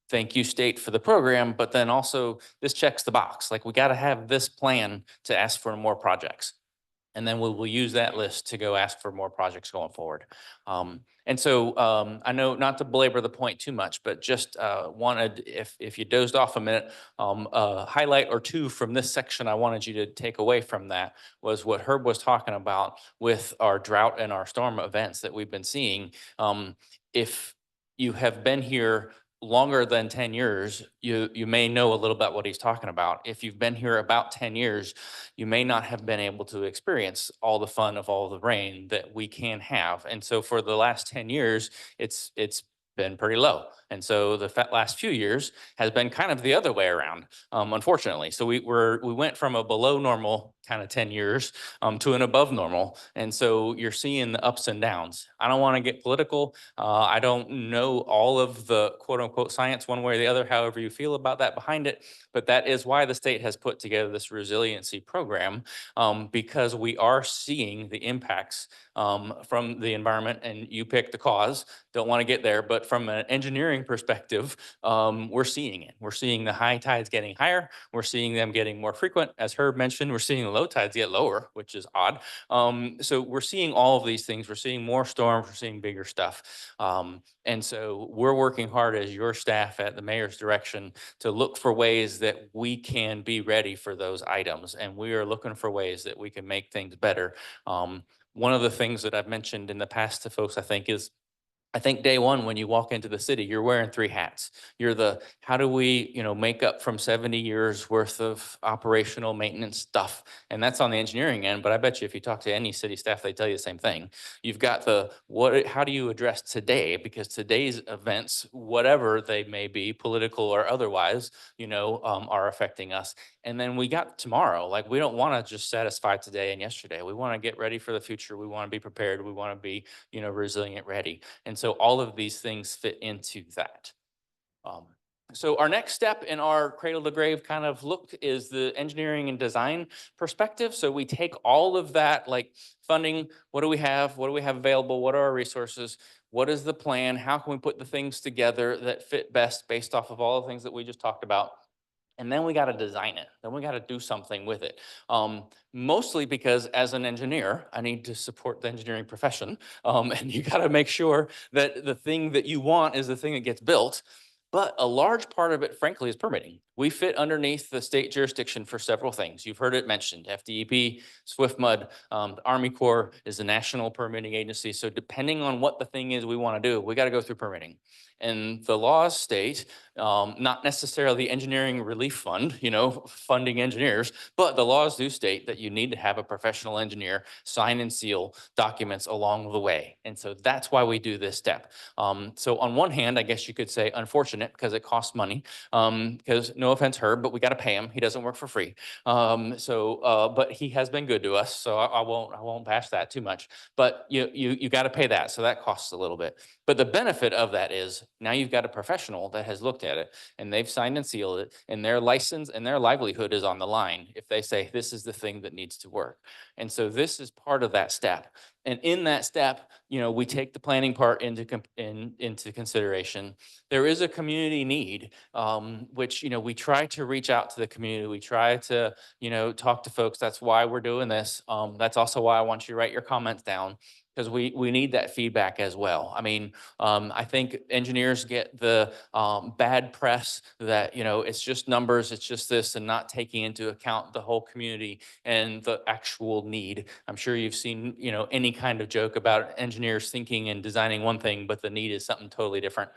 thank you state for the program, but then also this checks the box. Like we got to have this plan to ask for more projects. And then we will use that list to go ask for more projects going forward. And so I know not to belabor the point too much, but just wanted, if you dozed off a minute, highlight or two from this section I wanted you to take away from that was what Herb was talking about with our drought and our storm events that we've been seeing. If you have been here longer than 10 years, you may know a little bit what he's talking about. If you've been here about 10 years, you may not have been able to experience all the fun of all the rain that we can have. And so for the last 10 years, it's been pretty low. And so the last few years has been kind of the other way around, unfortunately. So we went from a below normal kind of 10 years to an above normal. And so you're seeing the ups and downs. I don't want to get political. I don't know all of the quote unquote science one way or the other, however you feel about that behind it. But that is why the state has put together this resiliency program, because we are seeing the impacts from the environment, and you pick the cause. Don't want to get there, but from an engineering perspective, we're seeing it. We're seeing the high tides getting higher. We're seeing them getting more frequent. As Herb mentioned, we're seeing the low tides get lower, which is odd. So we're seeing all of these things. We're seeing more storms. We're seeing bigger stuff. And so we're working hard as your staff at the mayor's direction to look for ways that we can be ready for those items. And we are looking for ways that we can make things better. One of the things that I've mentioned in the past to folks, I think day one, when you walk into the city, you're wearing 3 hats. You're the, how do we, make up from 70 years worth of operational maintenance stuff? And that's on the engineering end, but I bet you if you talk to any city staff, they tell you the same thing. You've got the, how do you address today? Because today's events, whatever they may be, political or otherwise, are affecting us. And then we got tomorrow. Like, we don't want to just satisfy today and yesterday. We want to get ready for the future. We want to be prepared. We want to be, resilient, ready. And so all of these things fit into that. So our next step in our cradle to grave kind of look is the engineering and design perspective. So we take all of that, like funding, what do we have? What do we have available? What are our resources? What is the plan? How can we put the things together that fit best based off of all the things that we just talked about? And then we got to design it. Then we got to do something with it. Mostly because as an engineer, I need to support the engineering profession. And you got to make sure that the thing that you want is the thing that gets built. But a large part of it, frankly, is permitting. We fit underneath the state jurisdiction for several things. You've heard it mentioned, FDEP, SWIFT-MUD, the Army Corps is the national permitting agency. So depending on what the thing is we want to do, we got to go through permitting. And the laws state not necessarily the engineering relief fund, you know, funding engineers, but the laws do state that you need to have a professional engineer sign and seal documents along the way. And so that's why we do this step. So on one hand, I guess you could say unfortunate because it costs money. Because no offense, Herb, but we got to pay him. He doesn't work for free. But he has been good to us, so I won't bash that too much. But you got to pay that, so that costs a little bit. But the benefit of that is now you've got a professional that has looked at it and they've signed and sealed it, and their license and their livelihood is on the line if they say this is the thing that needs to work. And so this is part of that step. And in that step, you know, we take the planning part into consideration. There is a community need, which, you know, we try to reach out to the community. We try to, you know, talk to folks. That's why we're doing this. That's also why I want you to write your comments down, because we need that feedback as well. I mean, I think engineers get the bad press that, you know, it's just numbers, it's just this, and not taking into account the whole community and the actual need. I'm sure you've seen, you know, any kind of joke about engineers thinking and designing one thing, but the need is something totally different.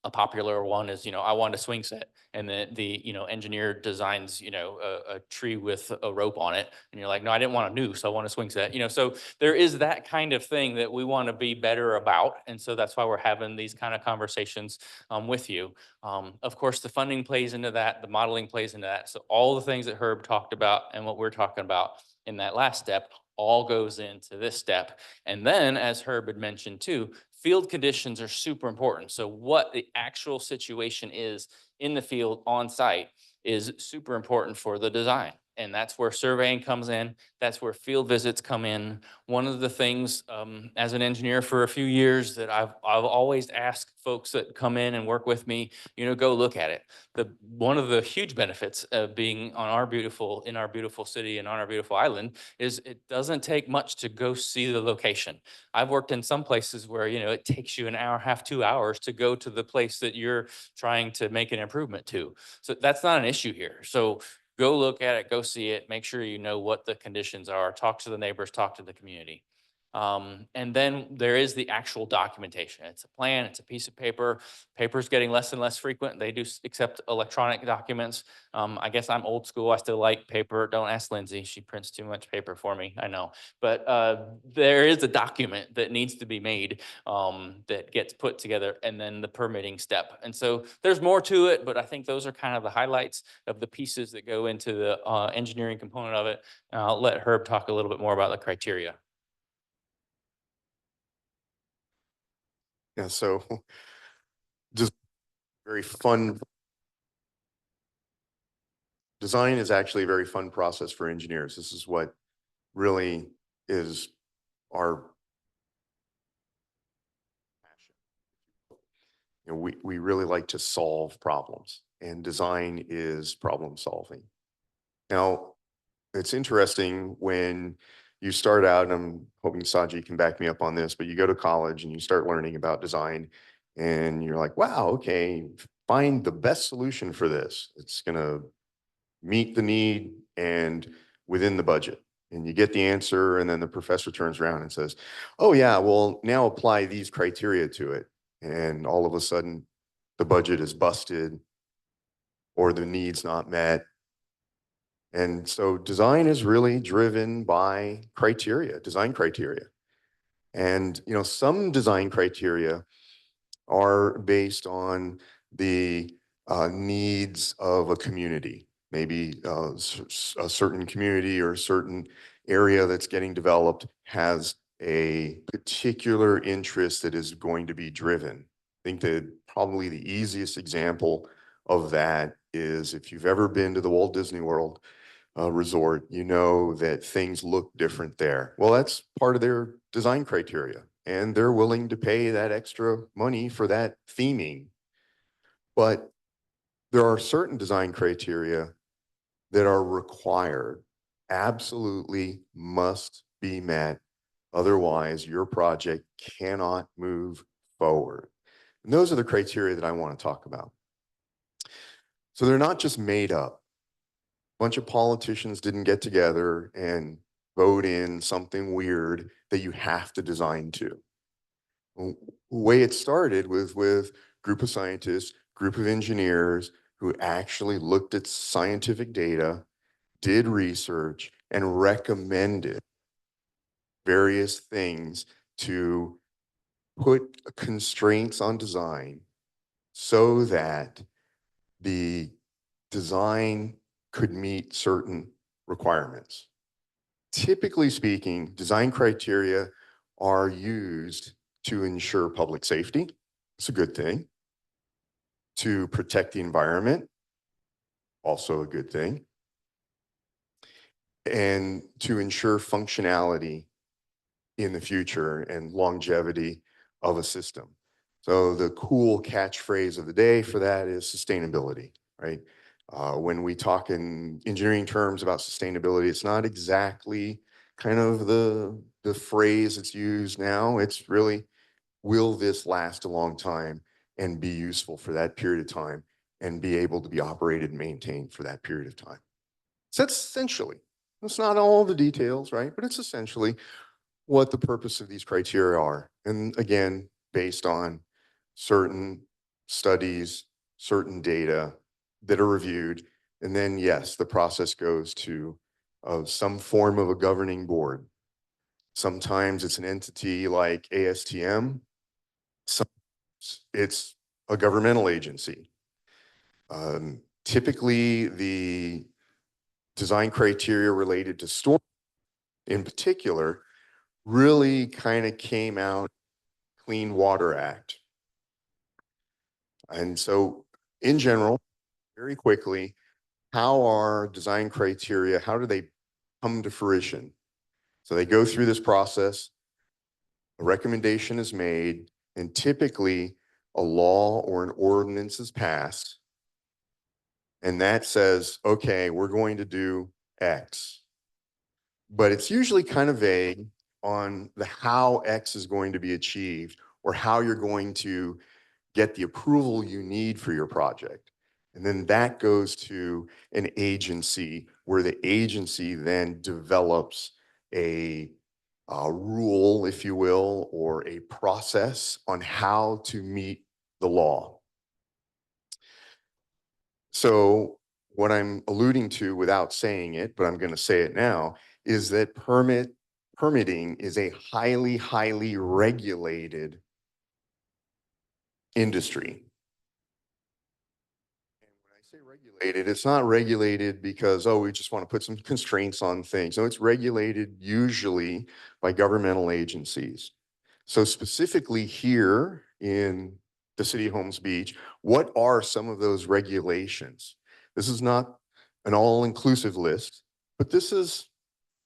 A popular one is, you know, I want a swing set, and the you know, engineer designs, you know, a tree with a rope on it, and you're like, no, I didn't want a noose, I want a swing set, you know. So there is that kind of thing that we want to be better about, and so that's why we're having these kind of conversations with you. Of course, the funding plays into that, the modeling plays into that. So all the things that Herb talked about and what we're talking about in that last step all goes into this step. And then, as Herb had mentioned too, field conditions are super important. So what the actual situation is in the field on site is super important for the design. And that's where surveying comes in. That's where field visits come in. One of the things, as an engineer for a few years, that I've always asked folks that come in and work with me, you know, go look at it. One of the huge benefits of being in our beautiful city and on our beautiful island is it doesn't take much to go see the location. I've worked in some places where, you know, it takes you an hour and a half, 2 hours to go to the place that you're trying to make an improvement to. So that's not an issue here. So go look at it, go see it, make sure you know what the conditions are, talk to the neighbors, talk to the community. And then there is the actual documentation. It's a plan, it's a piece of paper. Paper's getting less and less frequent. They do accept electronic documents. I guess I'm old school. I still like paper. Don't ask Lindsay. She prints too much paper for me, I know. But there is a document that needs to be made that gets put together, and then the permitting step. And so there's more to it, but I think those are kind of the highlights of the pieces that go into the engineering component of it. I'll let Herb talk a little bit more about the criteria.
Yeah, so just very fun. Design is actually a very fun process for engineers. This is what really is our passion. You know, we really like to solve problems, and design is problem solving. Now, it's interesting when you start out, and I'm hoping Saji can back me up on this, but you go to college and you start learning about design, and you're like, wow, okay, find the best solution for this. It's going to meet the need and within the budget. And you get the answer, and then the professor turns around and says, oh yeah, well, now apply these criteria to it. And all of a sudden the budget is busted or the need's not met. And so design is really driven by criteria, design criteria. And, you know, some design criteria are based on the needs of a community. Maybe a certain community or a certain area that's getting developed has a particular interest that is going to be driven. I think that probably the easiest example of that is if you've ever been to the Walt Disney World resort, you know that things look different there. Well, that's part of their design criteria, and they're willing to pay that extra money for that theming. But there are certain design criteria that are required, absolutely must be met. Otherwise, your project cannot move forward. And those are the criteria that I want to talk about. So they're not just made up. A bunch of politicians didn't get together and vote in something weird that you have to design to. The way it started was with a group of scientists group of engineers who actually looked at scientific data, did research, and recommended various things to put constraints on design so that the design could meet certain requirements. Typically speaking, design criteria are used to ensure public safety. It's a good thing. To protect the environment, also a good thing. And to ensure functionality in the future and longevity of a system. So the cool catchphrase of the day for that is sustainability, right? When we talk in engineering terms about sustainability, it's not exactly kind of the phrase that's used now. It's really, will this last a long time and be useful for that period of time and be able to be operated and maintained for that period of time? So that's essentially, it's not all the details, right? But it's essentially what the purpose of these criteria are. And again, based on certain studies, certain data that are reviewed. And then yes, the process goes to some form of a governing board. Sometimes it's an entity like ASTM. Sometimes it's a governmental agency. Typically, the design criteria related to storm in particular really kind of came out Clean Water Act. And so in general, very quickly, how are design criteria, how do they come to fruition? So they go through this process, a recommendation is made, and typically a law or an ordinance is passed. And that says, okay, we're going to do X. But it's usually kind of vague on the how X is going to be achieved or how you're going to get the approval you need for your project. And then that goes to an agency where the agency then develops a rule, if you will, or a process on how to meet the law. So what I'm alluding to without saying it, but I'm going to say it now, is that permitting is a highly, highly regulated industry. And when I say regulated, it's not regulated because, oh, we just want to put some constraints on things. No, it's regulated usually by governmental agencies. So specifically here in the city of Holmes Beach, what are some of those regulations? This is not an all-inclusive list, but this is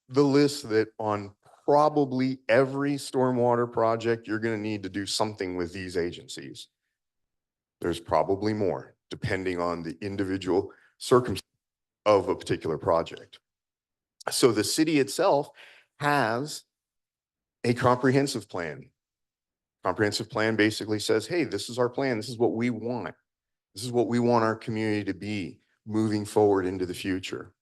the list that on probably every stormwater project, you're going to need to do something with these agencies. There's probably more, depending on the individual circumstance of a particular project. So the city itself has a comprehensive plan. Comprehensive plan basically says, hey, this is our plan. This is what we want. This is what we want our community to be moving forward into the future.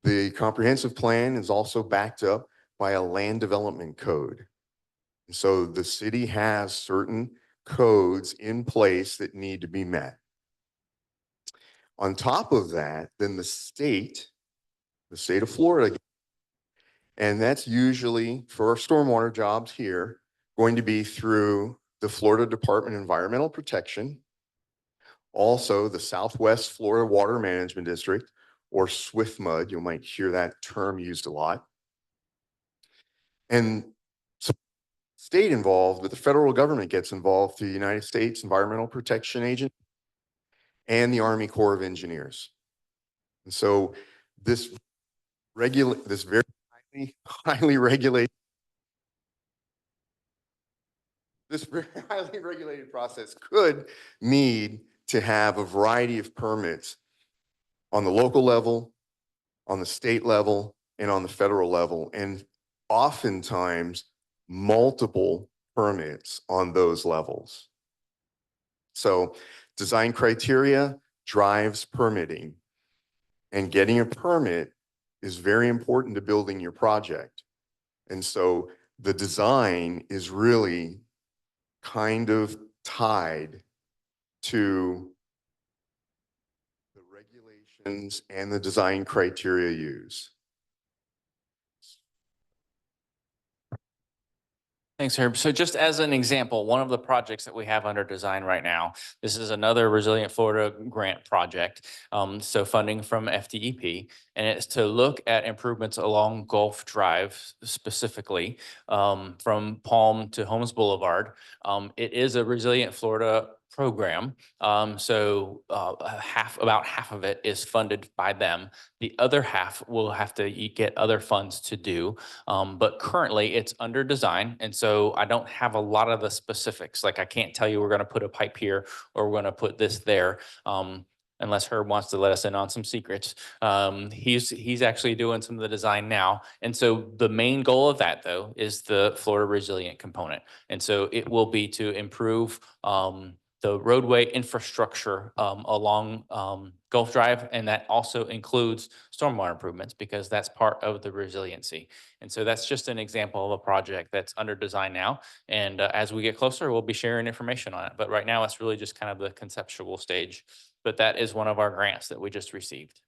The comprehensive plan is also backed up by a land development code. And so the city has certain codes in place that need to be met. On top of that, then the state of Florida, and that's usually for our stormwater jobs here, going to be through the Florida Department of Environmental Protection, also the Southwest Florida Water Management District, or SWIFMUD. You might hear that term used a lot. And so state involved, but the federal government gets involved through the United States Environmental Protection Agency and the Army Corps of Engineers. And so this very highly regulated process could need to have a variety of permits on the local level, on the state level, and on the federal level, and oftentimes multiple permits on those levels. So design criteria drives permitting, and getting a permit is very important to building your project. And so the design is really kind of tied to the regulations and the design criteria used.
Thanks, Herb. So just as an example, one of the projects that we have under design right now, this is another Resilient Florida grant project. So funding from FDEP, and it's to look at improvements along Gulf Drive specifically, from Palm to Holmes Boulevard. It is a Resilient Florida program. So about half of it is funded by them. The other half will have to get other funds to do. But currently it's under design. And so I don't have a lot of the specifics. Like I can't tell you we're going to put a pipe here or we're going to put this there. Unless Herb wants to let us in on some secrets. He's actually doing some of the design now. And so the main goal of that though is the Florida Resilient component. And so it will be to improve the roadway infrastructure along Gulf Drive. And that also includes stormwater improvements because that's part of the resiliency. And so that's just an example of a project that's under design now. And as we get closer, we'll be sharing information on it. But right now, it's really just kind of the conceptual stage. But that is one of our grants that we just received.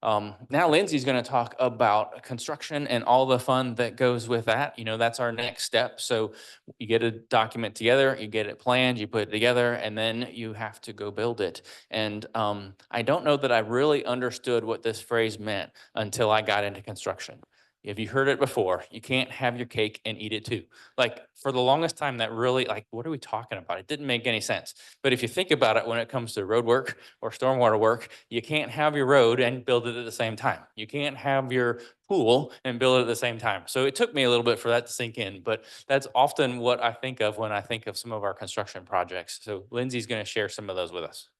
Now Lindsay's going to talk about construction and all the fun that goes with that. You know, that's our next step. So you get a document together, you get it planned, you put it together, and then you have to go build it. And I don't know that I really understood what this phrase meant until I got into construction. Have you heard it before? You can't have your cake and eat it too. Like for the longest time, that really, like, what are we talking about? It didn't make any sense. But if you think about it, when it comes to road work or stormwater work, you can't have your road and build it at the same time. You can't have your pool and build it at the same time. So it took me a little bit for that to sink in, but that's often what I think of when I think of some of our construction projects. So Lindsay's going to share some of those with us.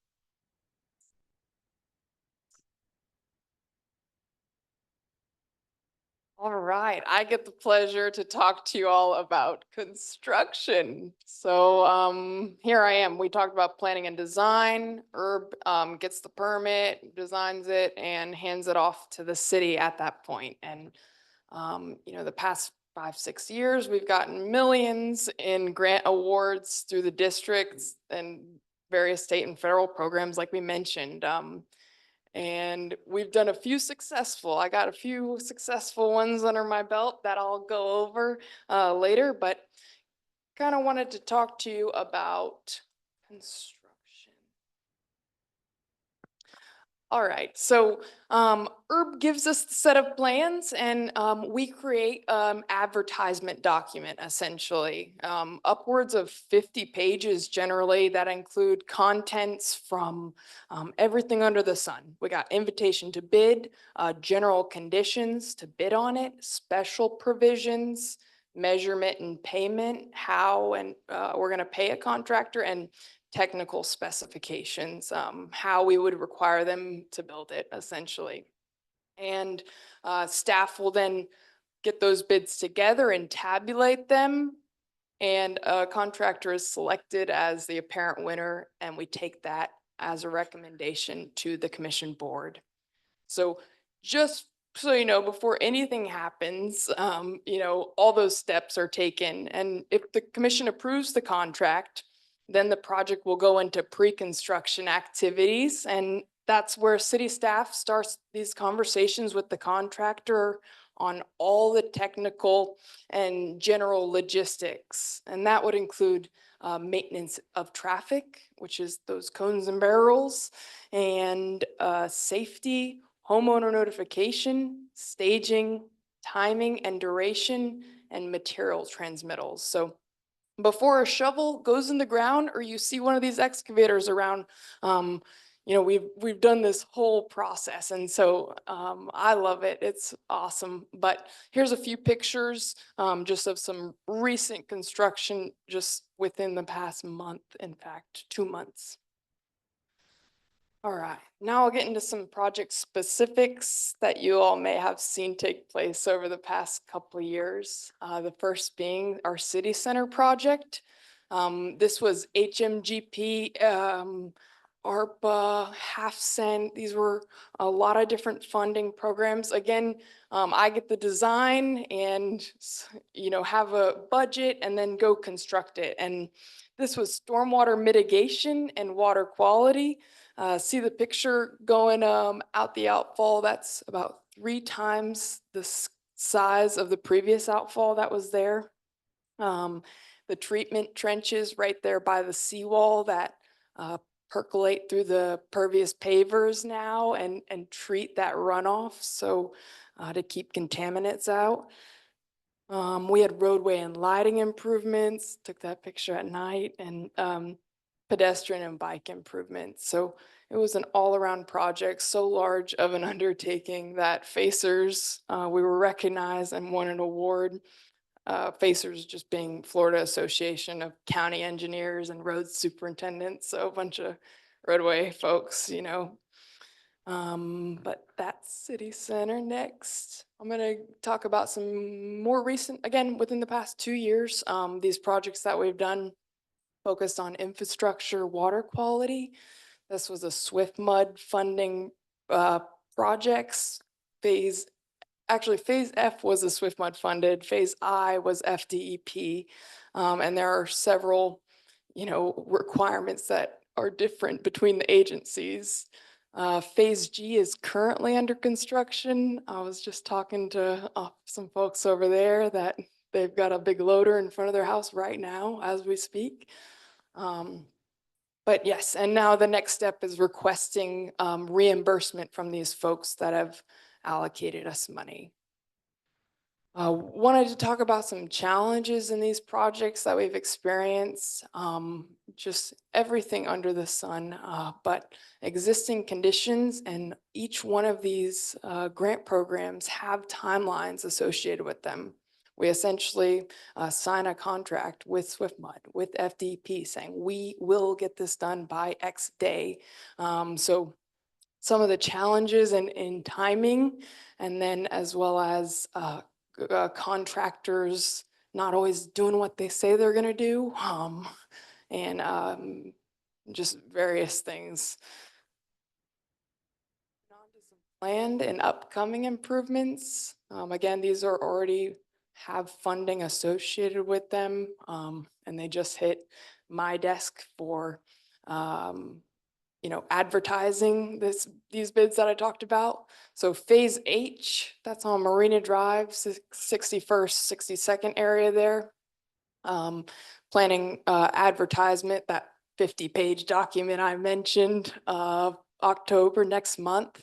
All right, I get the pleasure to talk to you all about construction. So here I am. We talked about planning and design. Herb gets the permit, designs it, and hands it off to the city at that point. And you know, the past 5-6 years, we've gotten millions in grant awards through the districts and various state and federal programs, like we mentioned. And we've done a few successful. I got a few successful ones under my belt that I'll go over later, but kind of wanted to talk to you about construction. All right, so Herb gives us the set of plans and we create advertisement document essentially, upwards of 50 pages generally that include contents from everything under the sun. We got invitation to bid, general conditions to bid on it, special provisions, measurement and payment, how and we're gonna pay a contractor, and technical specifications, how we would require them to build it essentially. And staff will then get those bids together and tabulate them. And a contractor is selected as the apparent winner, and we take that as a recommendation to the commission board. So just so you know, before anything happens, you know, all those steps are taken. And if the commission approves the contract, then the project will go into pre-construction activities, and that's where city staff starts these conversations with the contractor on all the technical and general logistics. And that would include maintenance of traffic, which is those cones and barrels, and safety, homeowner notification, staging, timing and duration, and material transmittals. So before a shovel goes in the ground or you see one of these excavators around, you know, we've done this whole process. And so I love it. It's awesome. But here's a few pictures just of some recent construction just within the past month, in fact, 2 months. All right, now I'll get into some project specifics that you all may have seen take place over the past couple of years. The first being our city center project. This was HMGP ARPA, half cent. These were a lot of different funding programs. Again, I get the design and, have a budget and then go construct it. And this was stormwater mitigation and water quality. See the picture going out the outfall, that's about 3 times the size of the previous outfall that was there. The treatment trenches right there by the seawall that percolate through the pervious pavers now and treat that runoff, so to keep contaminants out. We had roadway and lighting improvements, took that picture at night, and pedestrian and bike improvements. So it was an all-around project, so large of an undertaking that Facers, we were recognized and won an award. Facers just being Florida Association of County Engineers and Road Superintendents, so a bunch of roadway folks, But that's City Center. Next, I'm gonna talk about some more recent, again, within the past 2 years, these projects that we've done focused on infrastructure, water quality. This was a Swift Mud funding projects. Actually, Phase F was the Swift Mud funded, Phase I was FDEP. And there are several, requirements that are different between the agencies. Phase G is currently under construction. I was just talking to some folks over there that they've got a big loader in front of their house right now as we speak. But yes, and now the next step is requesting reimbursement from these folks that have allocated us money. Wanted to talk about some challenges in these projects that we've experienced, just everything under the sun, but existing conditions, and each one of these grant programs have timelines associated with them. We essentially sign a contract with SwiftMud, with FDP, saying we will get this done by X day. So some of the challenges in timing, and then as well as contractors not always doing what they say they're gonna do, and just various things. On to some planned and upcoming improvements. Again, these are already have funding associated with them, and they just hit my desk for advertising these bids that I talked about. So Phase H, that's on Marina Drive, 61st, 62nd area there. Planning advertisement, that 50-page document I mentioned, October next month.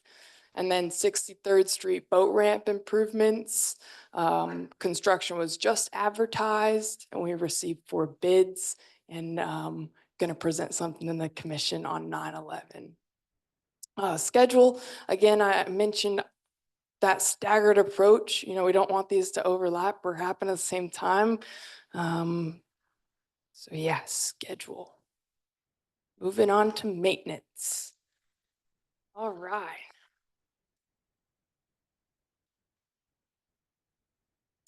And then 63rd Street boat ramp improvements. Construction was just advertised and we received 4 bids, and going to present something in the commission on 9/11. Schedule, again, I mentioned that staggered approach. We don't want these to overlap or happen at the same time. So yeah, schedule. Moving on to maintenance. All right.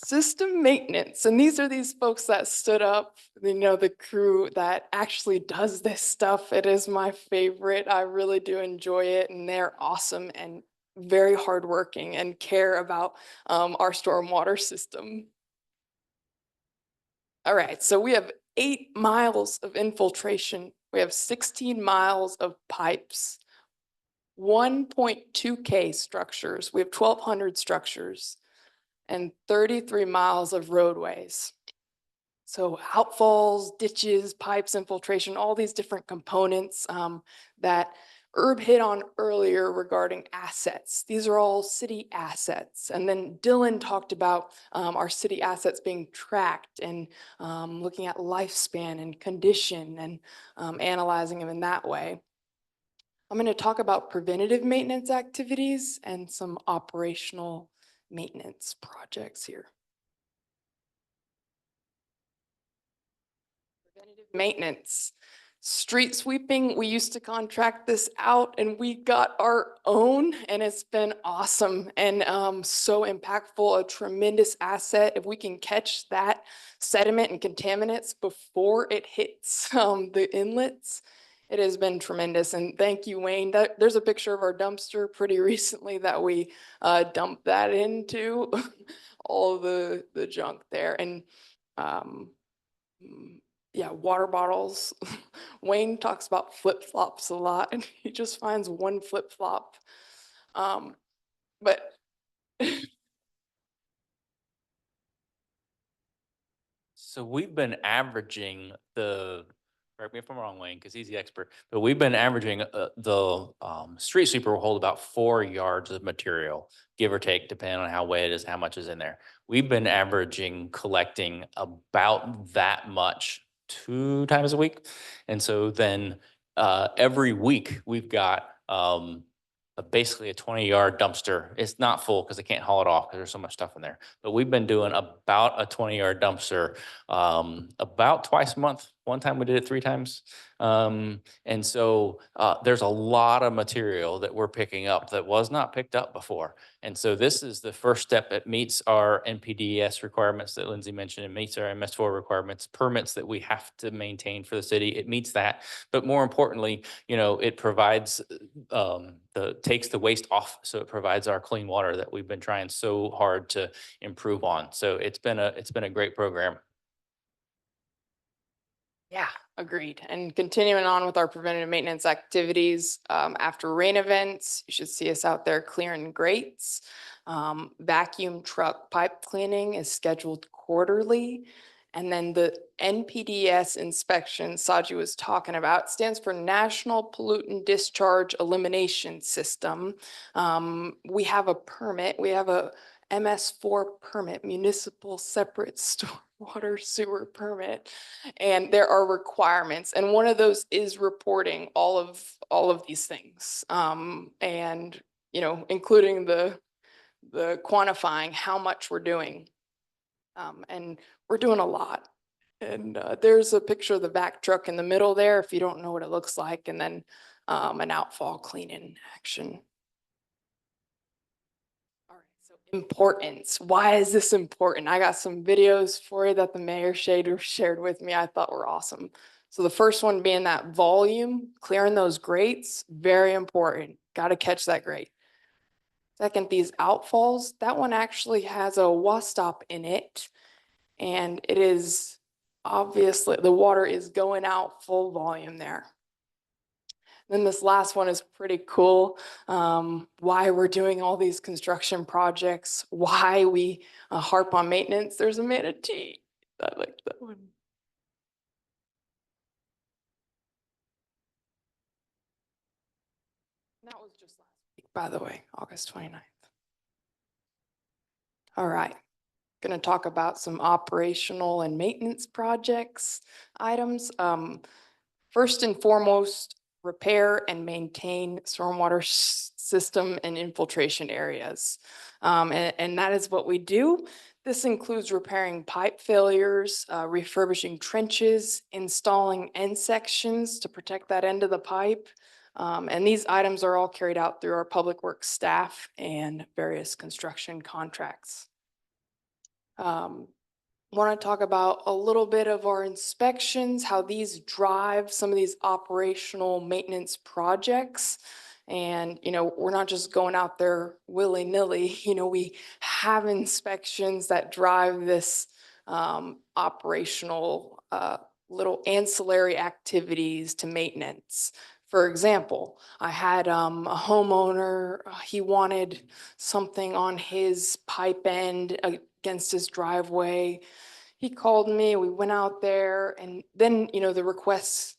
System maintenance, and these are these folks that stood up, the crew that actually does this stuff. It is my favorite. I really do enjoy it, and they're awesome and very hardworking and care about our stormwater system. All right, so we have 8 miles of infiltration. We have 16 miles of pipes, 1.2K structures. We have 1,200 structures, and 33 miles of roadways. So outfalls, ditches, pipes, infiltration, all these different components that Herb hit on earlier regarding assets. These are all city assets. And then Dylan talked about our city assets being tracked and looking at lifespan and condition and analyzing them in that way. I'm going to talk about preventative maintenance activities and some operational maintenance projects here. Preventative maintenance. Street sweeping, we used to contract this out and we got our own, and it's been awesome and so impactful, a tremendous asset. If we can catch that sediment and contaminants before it hits the inlets, it has been tremendous. And thank you, Wayne. There's a picture of our dumpster pretty recently that we dumped that into all of the junk there. And um, yeah, water bottles. Wayne talks about flip-flops a lot and he just finds one flip-flop. But
So we've been averaging correct me if I'm wrong, Wayne, because he's the expert, but we've been averaging the street sweeper will hold about 4 yards of material, give or take, depending on how wet it is, how much is in there. We've been averaging collecting about that much 2 times a week. And so then every week we've got basically a 20-yard dumpster. It's not full because I can't haul it off because there's so much stuff in there. But we've been doing about a 20-yard dumpster about twice a month. One time we did it 3 times. And so there's a lot of material that we're picking up that was not picked up before. And so this is the first step. It meets our NPDES requirements that Lindsay mentioned. It meets our MS4 requirements, permits that we have to maintain for the city. It meets that. But more importantly, you know, it provides takes the waste off. So it provides our clean water that we've been trying so hard to improve on. So it's been a great program.
yeah, agreed. And continuing on with our preventative maintenance activities, after rain events, you should see us out there clearing grates. Vacuum truck pipe cleaning is scheduled quarterly. And then the NPDES inspection Saji was talking about stands for National Pollutant Discharge Elimination System. We have a permit, we have a MS4 permit, municipal separate stormwater sewer permit. And there are requirements, and one of those is reporting all of these things. And, you know, including the quantifying how much we're doing. And we're doing a lot. And there's a picture of the vac truck in the middle there, if you don't know what it looks like, and then an outfall cleaning action. All right, so importance. Why is this important? I got some videos for you that the mayor shared with me I thought were awesome. So the first one being that volume, clearing those grates, very important. Got to catch that grate. Second, these outfalls, that one actually has a wasstop in it. And it is obviously, the water is going out full volume there. Then this last one is pretty cool. Why we're doing all these construction projects, why we harp on maintenance. There's a manatee. I like that one. That was just last week, by the way, August 29th. All right. Going to talk about some operational and maintenance projects items. First and foremost, repair and maintain stormwater system and infiltration areas. And that is what we do. This includes repairing pipe failures, refurbishing trenches, installing end sections to protect that end of the pipe. And these items are all carried out through our public works staff and various construction contracts. Want to talk about a little bit of our inspections, how these drive some of these operational maintenance projects. And, you know, we're not just going out there willy-nilly, you know, we have inspections that drive this operational little ancillary activities to maintenance. For example, I had a homeowner, he wanted something on his pipe end against his driveway. He called me, we went out there, and then, you know, the requests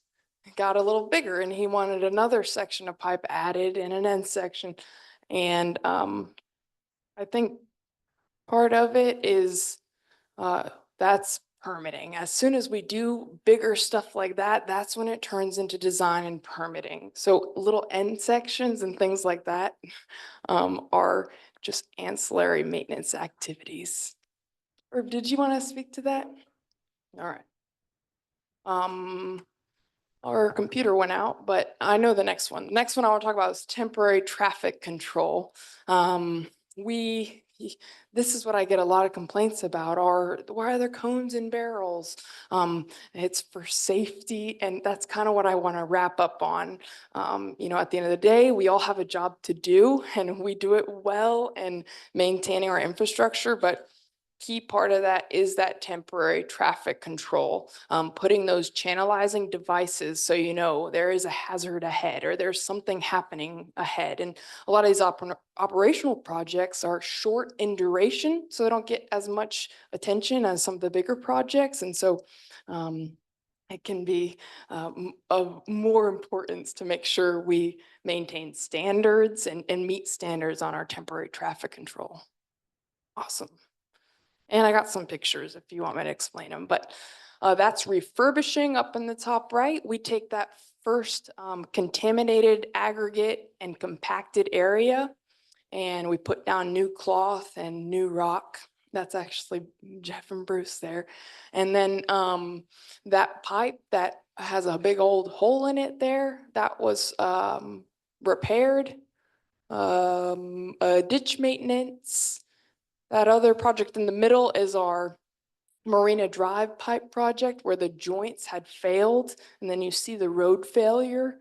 got a little bigger and he wanted another section of pipe added and an end section. And I think part of it is that's permitting. As soon as we do bigger stuff like that, that's when it turns into design and permitting. So little end sections and things like that are just ancillary maintenance activities. Or did you want to speak to that? All right. Our computer went out, but I know the next one. The next one I want to talk about is temporary traffic control. We this is what I get a lot of complaints about, are why are there cones and barrels? It's for safety, and that's kind of what I want to wrap up on. At the end of the day, we all have a job to do, and we do it well and maintaining our infrastructure, but key part of that is that temporary traffic control, putting those channelizing devices so you know there is a hazard ahead or there's something happening ahead. And a lot of these operational projects are short in duration, so they don't get as much attention as some of the bigger projects. And so it can be of more importance to make sure we maintain standards and meet standards on our temporary traffic control. Awesome. And I got some pictures if you want me to explain them, but that's refurbishing up in the top right. We take that first contaminated aggregate and compacted area, and we put down new cloth and new rock. That's actually Jeff and Bruce there. And then that pipe that has a big old hole in it there, that was repaired. Ditch maintenance. That other project in the middle is our Marina Drive pipe project where the joints had failed, and then you see the road failure.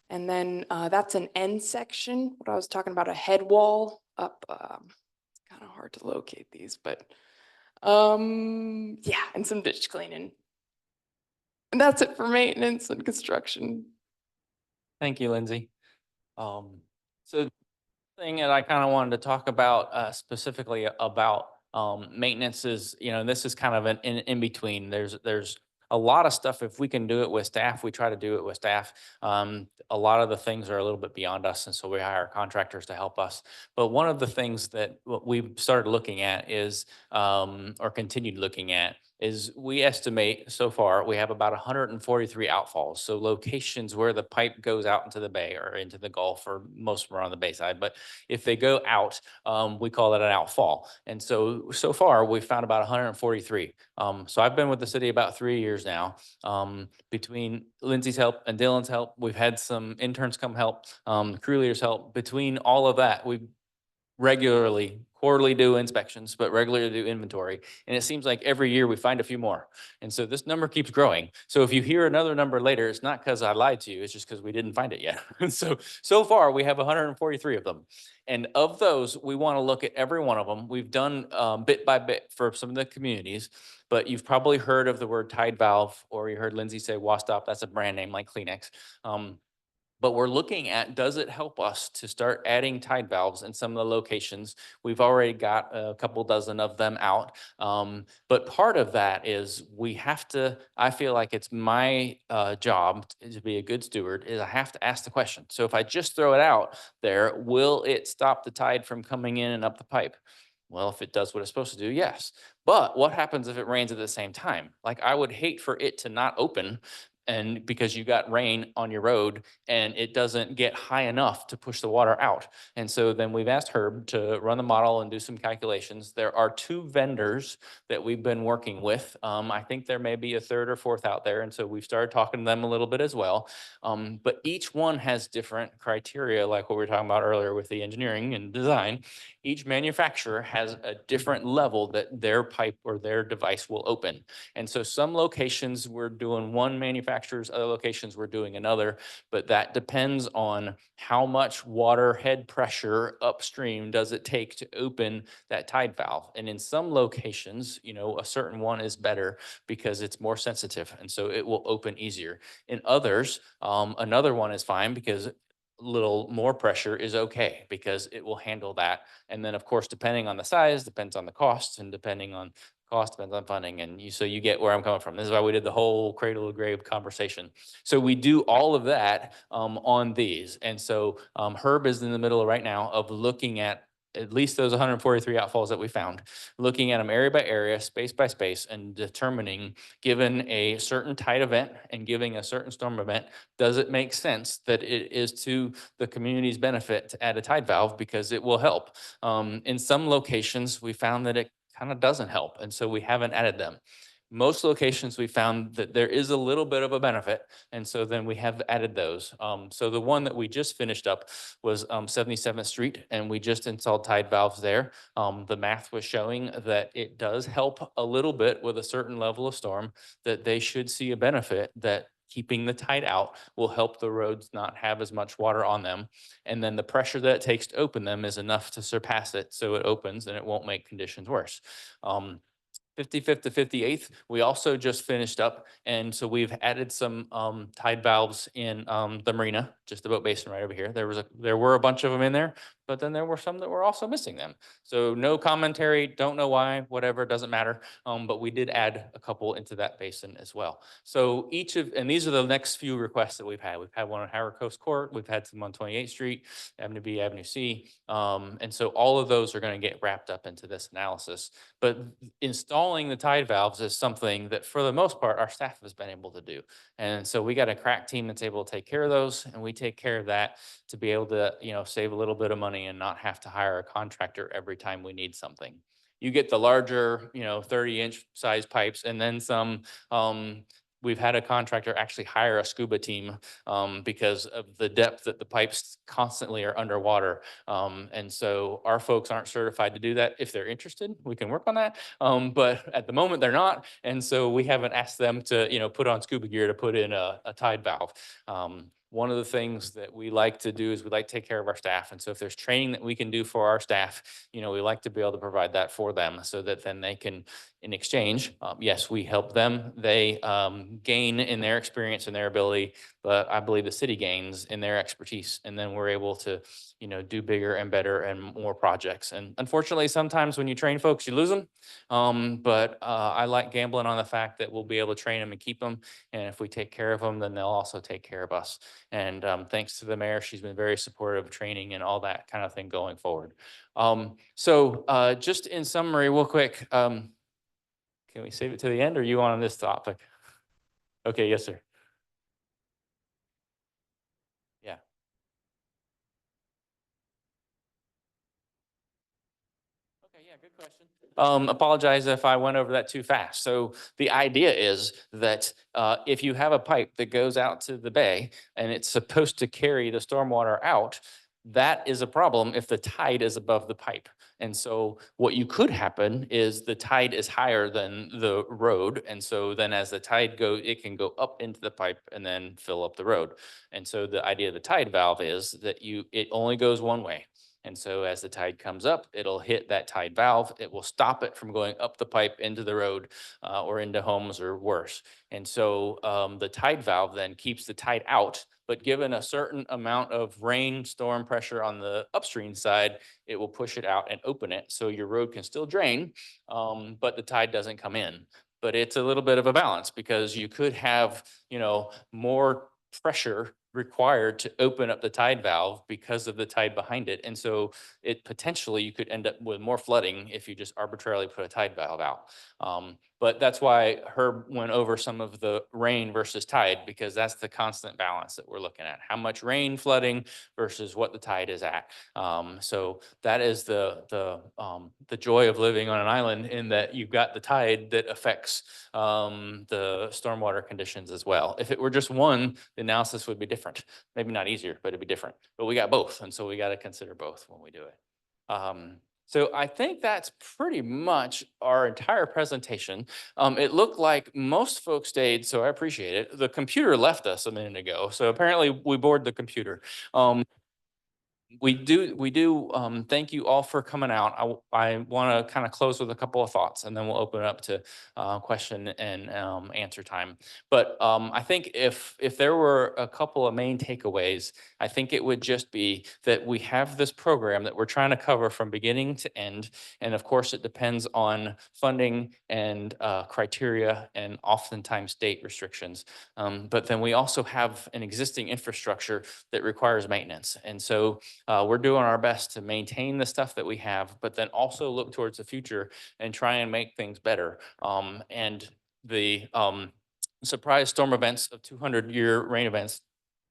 And then that's an end section, what I was talking about, a head wall up. It's kind of hard to locate these, but yeah, and some ditch cleaning. And that's it for maintenance and construction.
Thank you, Lindsay. So thing that I kind of wanted to talk about specifically about maintenance is, this is kind of an in between. There's a lot of stuff. If we can do it with staff, we try to do it with staff. A lot of the things are a little bit beyond us, and so we hire contractors to help us. But one of the things that we've started looking at is, or continued looking at, is we estimate so far we have about 143 outfalls. So locations where the pipe goes out into the bay or into the Gulf, or most of them are on the bay side. But if they go out, we call it an outfall. And so far we've found about 143. So I've been with the city about 3 years now. Between Lindsay's help and Dylan's help, we've had some interns come help, crew leaders help. Between all of that, we regularly, quarterly do inspections, but regularly do inventory. And it seems like every year we find a few more. And so this number keeps growing. So if you hear another number later, it's not because I lied to you, it's just because we didn't find it yet. So far we have 143 of them. And of those, we want to look at every one of them. We've done bit by bit for some of the communities, but you've probably heard of the word Tide Valve, or you heard Lindsay say Wastop. That's a brand name like Kleenex. But we're looking at, does it help us to start adding tide valves in some of the locations? We've already got a couple dozen of them out. But part of that is we have to, I feel like it's my job to be a good steward, is I have to ask the question. So if I just throw it out there, will it stop the tide from coming in and up the pipe? Well, if it does what it's supposed to do, yes. But what happens if it rains at the same time? Like, I would hate for it to not open, and because you got rain on your road and it doesn't get high enough to push the water out. And so then we've asked Herb to run the model and do some calculations. There are 2 vendors that we've been working with. I think there may be a 3rd or 4th out there. And so we've started talking to them a little bit as well. But each one has different criteria, like what we were talking about earlier with the engineering and design. Each manufacturer has a different level that their pipe or their device will open. And so some locations we're doing one manufacturer's, other locations we're doing another, but that depends on how much water head pressure upstream does it take to open that tide valve. And in some locations, a certain one is better because it's more sensitive, and so it will open easier. In others, another one is fine because little more pressure is okay because it will handle that. And then of course, depending on the size, depends on the costs, and depending on cost depends on funding. And so you get where I'm coming from. This is why we did the whole cradle to grave conversation. So we do all of that on these. And so Herb is in the middle right now of looking at least those 143 outfalls that we found, looking at them area by area, space by space, and determining, given a certain tide event and giving a certain storm event, does it make sense that it is to the community's benefit to add a tide valve, because it will help. In some locations, we found that it kind of doesn't help, and so we haven't added them. most locations we found that there is a little bit of a benefit. And so then we have added those. So the one that we just finished up was 77th Street, and we just installed tide valves there. The math was showing that it does help a little bit with a certain level of storm, that they should see a benefit, that keeping the tide out will help the roads not have as much water on them. And then the pressure that it takes to open them is enough to surpass it, so it opens and it won't make conditions worse. 55th to 58th, we also just finished up. And so we've added some tide valves in the marina, just the boat basin right over here. There were a bunch of them in there, but then there were some that were also missing them. So no commentary, don't know why, whatever, doesn't matter. But we did add a couple into that basin as well. So and these are the next few requests that we've had. We've had one on Howard Coast Court, we've had some on 28th Street, Avenue B, Avenue C. And so all of those are going to get wrapped up into this analysis. But installing the tide valves is something that for the most part, our staff has been able to do. And so we got a crack team that's able to take care of those, and we take care of that to be able to, save a little bit of money and not have to hire a contractor every time we need something. You get the larger, 30-inch size pipes and then some. We've had a contractor actually hire a scuba team because of the depth that the pipes constantly are underwater. And so our folks aren't certified to do that. If they're interested, we can work on that. But at the moment they're not. And so we haven't asked them to, put on scuba gear to put in a tide valve. One of the things that we like to do is we like to take care of our staff. And so if there's training that we can do for our staff, we like to be able to provide that for them so that then they can, in exchange, yes, we help them. They gain in their experience and their ability, but I believe the city gains in their expertise. And then we're able to, do bigger and better and more projects. And unfortunately, sometimes when you train folks, you lose them. But I like gambling on the fact that we'll be able to train them and keep them. And if we take care of them, then they'll also take care of us. And thanks to the mayor, she's been very supportive of training and all that kind of thing going forward. So just in summary, real quick, can we save it to the end, or you on this topic? Okay, yes, sir. Yeah. Okay, yeah, good question. Apologize if I went over that too fast. So the idea is that if you have a pipe that goes out to the bay and it's supposed to carry the stormwater out, that is a problem if the tide is above the pipe. And so what you could happen is the tide is higher than the road. And so then as the tide goes, it can go up into the pipe and then fill up the road. And so the idea of the tide valve is that it only goes one way. And so as the tide comes up, it'll hit that tide valve. It will stop it from going up the pipe into the road or into homes or worse. And so the tide valve then keeps the tide out, but given a certain amount of rain, storm pressure on the upstream side, it will push it out and open it. So your road can still drain, but the tide doesn't come in. But it's a little bit of a balance because you could have, more pressure required to open up the tide valve because of the tide behind it. And so it potentially, you could end up with more flooding if you just arbitrarily put a tide valve out. But that's why Herb went over some of the rain versus tide, because that's the constant balance that we're looking at. How much rain flooding versus what the tide is at. So that is the joy of living on an island, in that you've got the tide that affects the stormwater conditions as well. If it were just one, the analysis would be different. Maybe not easier, but it'd be different. But we got both, and so we got to consider both when we do it. So I think that's pretty much our entire presentation. It looked like most folks stayed, so I appreciate it. The computer left us a minute ago, so apparently we bored the computer. We do thank you all for coming out. I want to kind of close with a couple of thoughts, and then we'll open it up to question and answer time. But I think if there were a couple of main takeaways, I think it would just be that we have this program that we're trying to cover from beginning to end. And of course, it depends on funding and criteria and oftentimes state restrictions. But then we also have an existing infrastructure that requires maintenance. And so we're doing our best to maintain the stuff that we have, but then also look towards the future and try and make things better. And the surprise storm events of 200-year rain events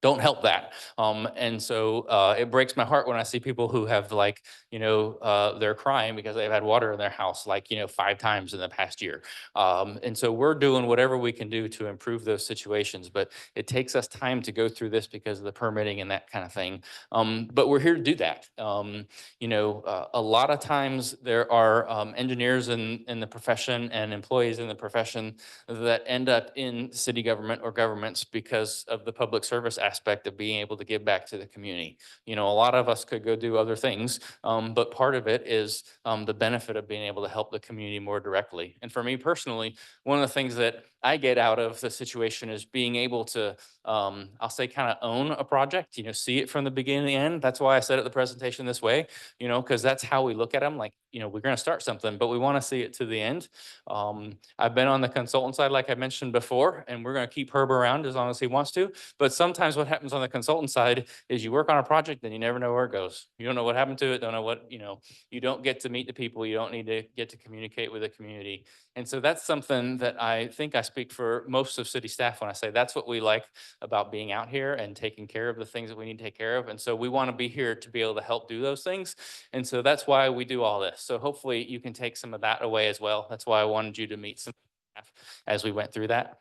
don't help that. And so it breaks my heart when I see people who have like, they're crying because they've had water in their house like, 5 times in the past year. And so we're doing whatever we can do to improve those situations, but it takes us time to go through this because of the permitting and that kind of thing. But we're here to do that. A lot of times there are engineers in the profession and employees in the profession that end up in city government or governments because of the public service aspect of being able to give back to the community. A lot of us could go do other things, but part of it is the benefit of being able to help the community more directly. And for me personally, one of the things that I get out of the situation is being able to, I'll say, kind of own a project, see it from the beginning to the end. That's why I said at the presentation this way, because that's how we look at them. Like, we're going to start something, but we want to see it to the end. I've been on the consultant side, like I mentioned before, and we're going to keep Herb around as long as he wants to. But sometimes what happens on the consultant side is you work on a project and you never know where it goes. You don't know what happened to it. Don't know what, you don't get to meet the people. You don't need to get to communicate with the community. And so that's something that I think I speak for most of city staff when I say that's what we like about being out here and taking care of the things that we need to take care of. And so we want to be here to be able to help do those things. And so that's why we do all this. So hopefully you can take some of that away as well. That's why I wanted you to meet some staff as we went through that.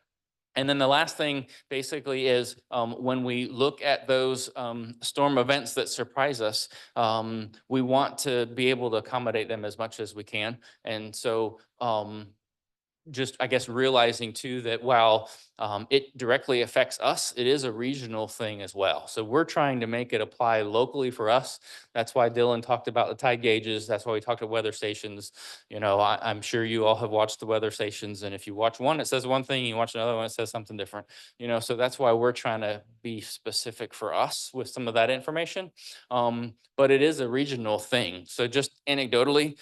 And then the last thing basically is when we look at those storm events that surprise us, we want to be able to accommodate them as much as we can. And so just, I guess, realizing too that while it directly affects us, it is a regional thing as well. So we're trying to make it apply locally for us. That's why Dylan talked about the tide gauges. That's why we talked about weather stations. I'm sure you all have watched the weather stations. And if you watch one, it says one thing, you watch another one, it says something different. So that's why we're trying to be specific for us with some of that information. But it is a regional thing. So just anecdotally,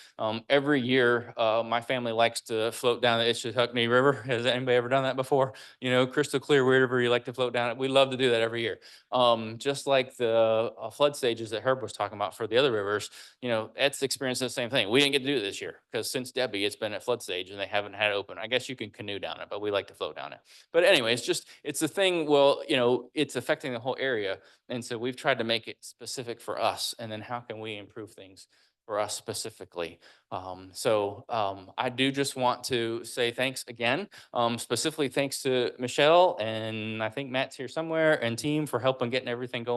every year, my family likes to float down the Ishotukney River. Has anybody ever done that before? Crystal clear river, you like to float down it. We love to do that every year. Just like the flood stages that Herb was talking about for the other rivers, it's experiencing the same thing. We didn't get to do it this year because since Debbie, it's been at flood stage and they haven't had it open. I guess you can canoe down it, but we like to float down it. But anyway, it's a thing. Well, it's affecting the whole area. And so we've tried to make it specific for us. And then how can we improve things for us specifically? I do just want to say thanks again. Specifically thanks to Michelle, and I think Matt's here somewhere, and team for helping getting everything going.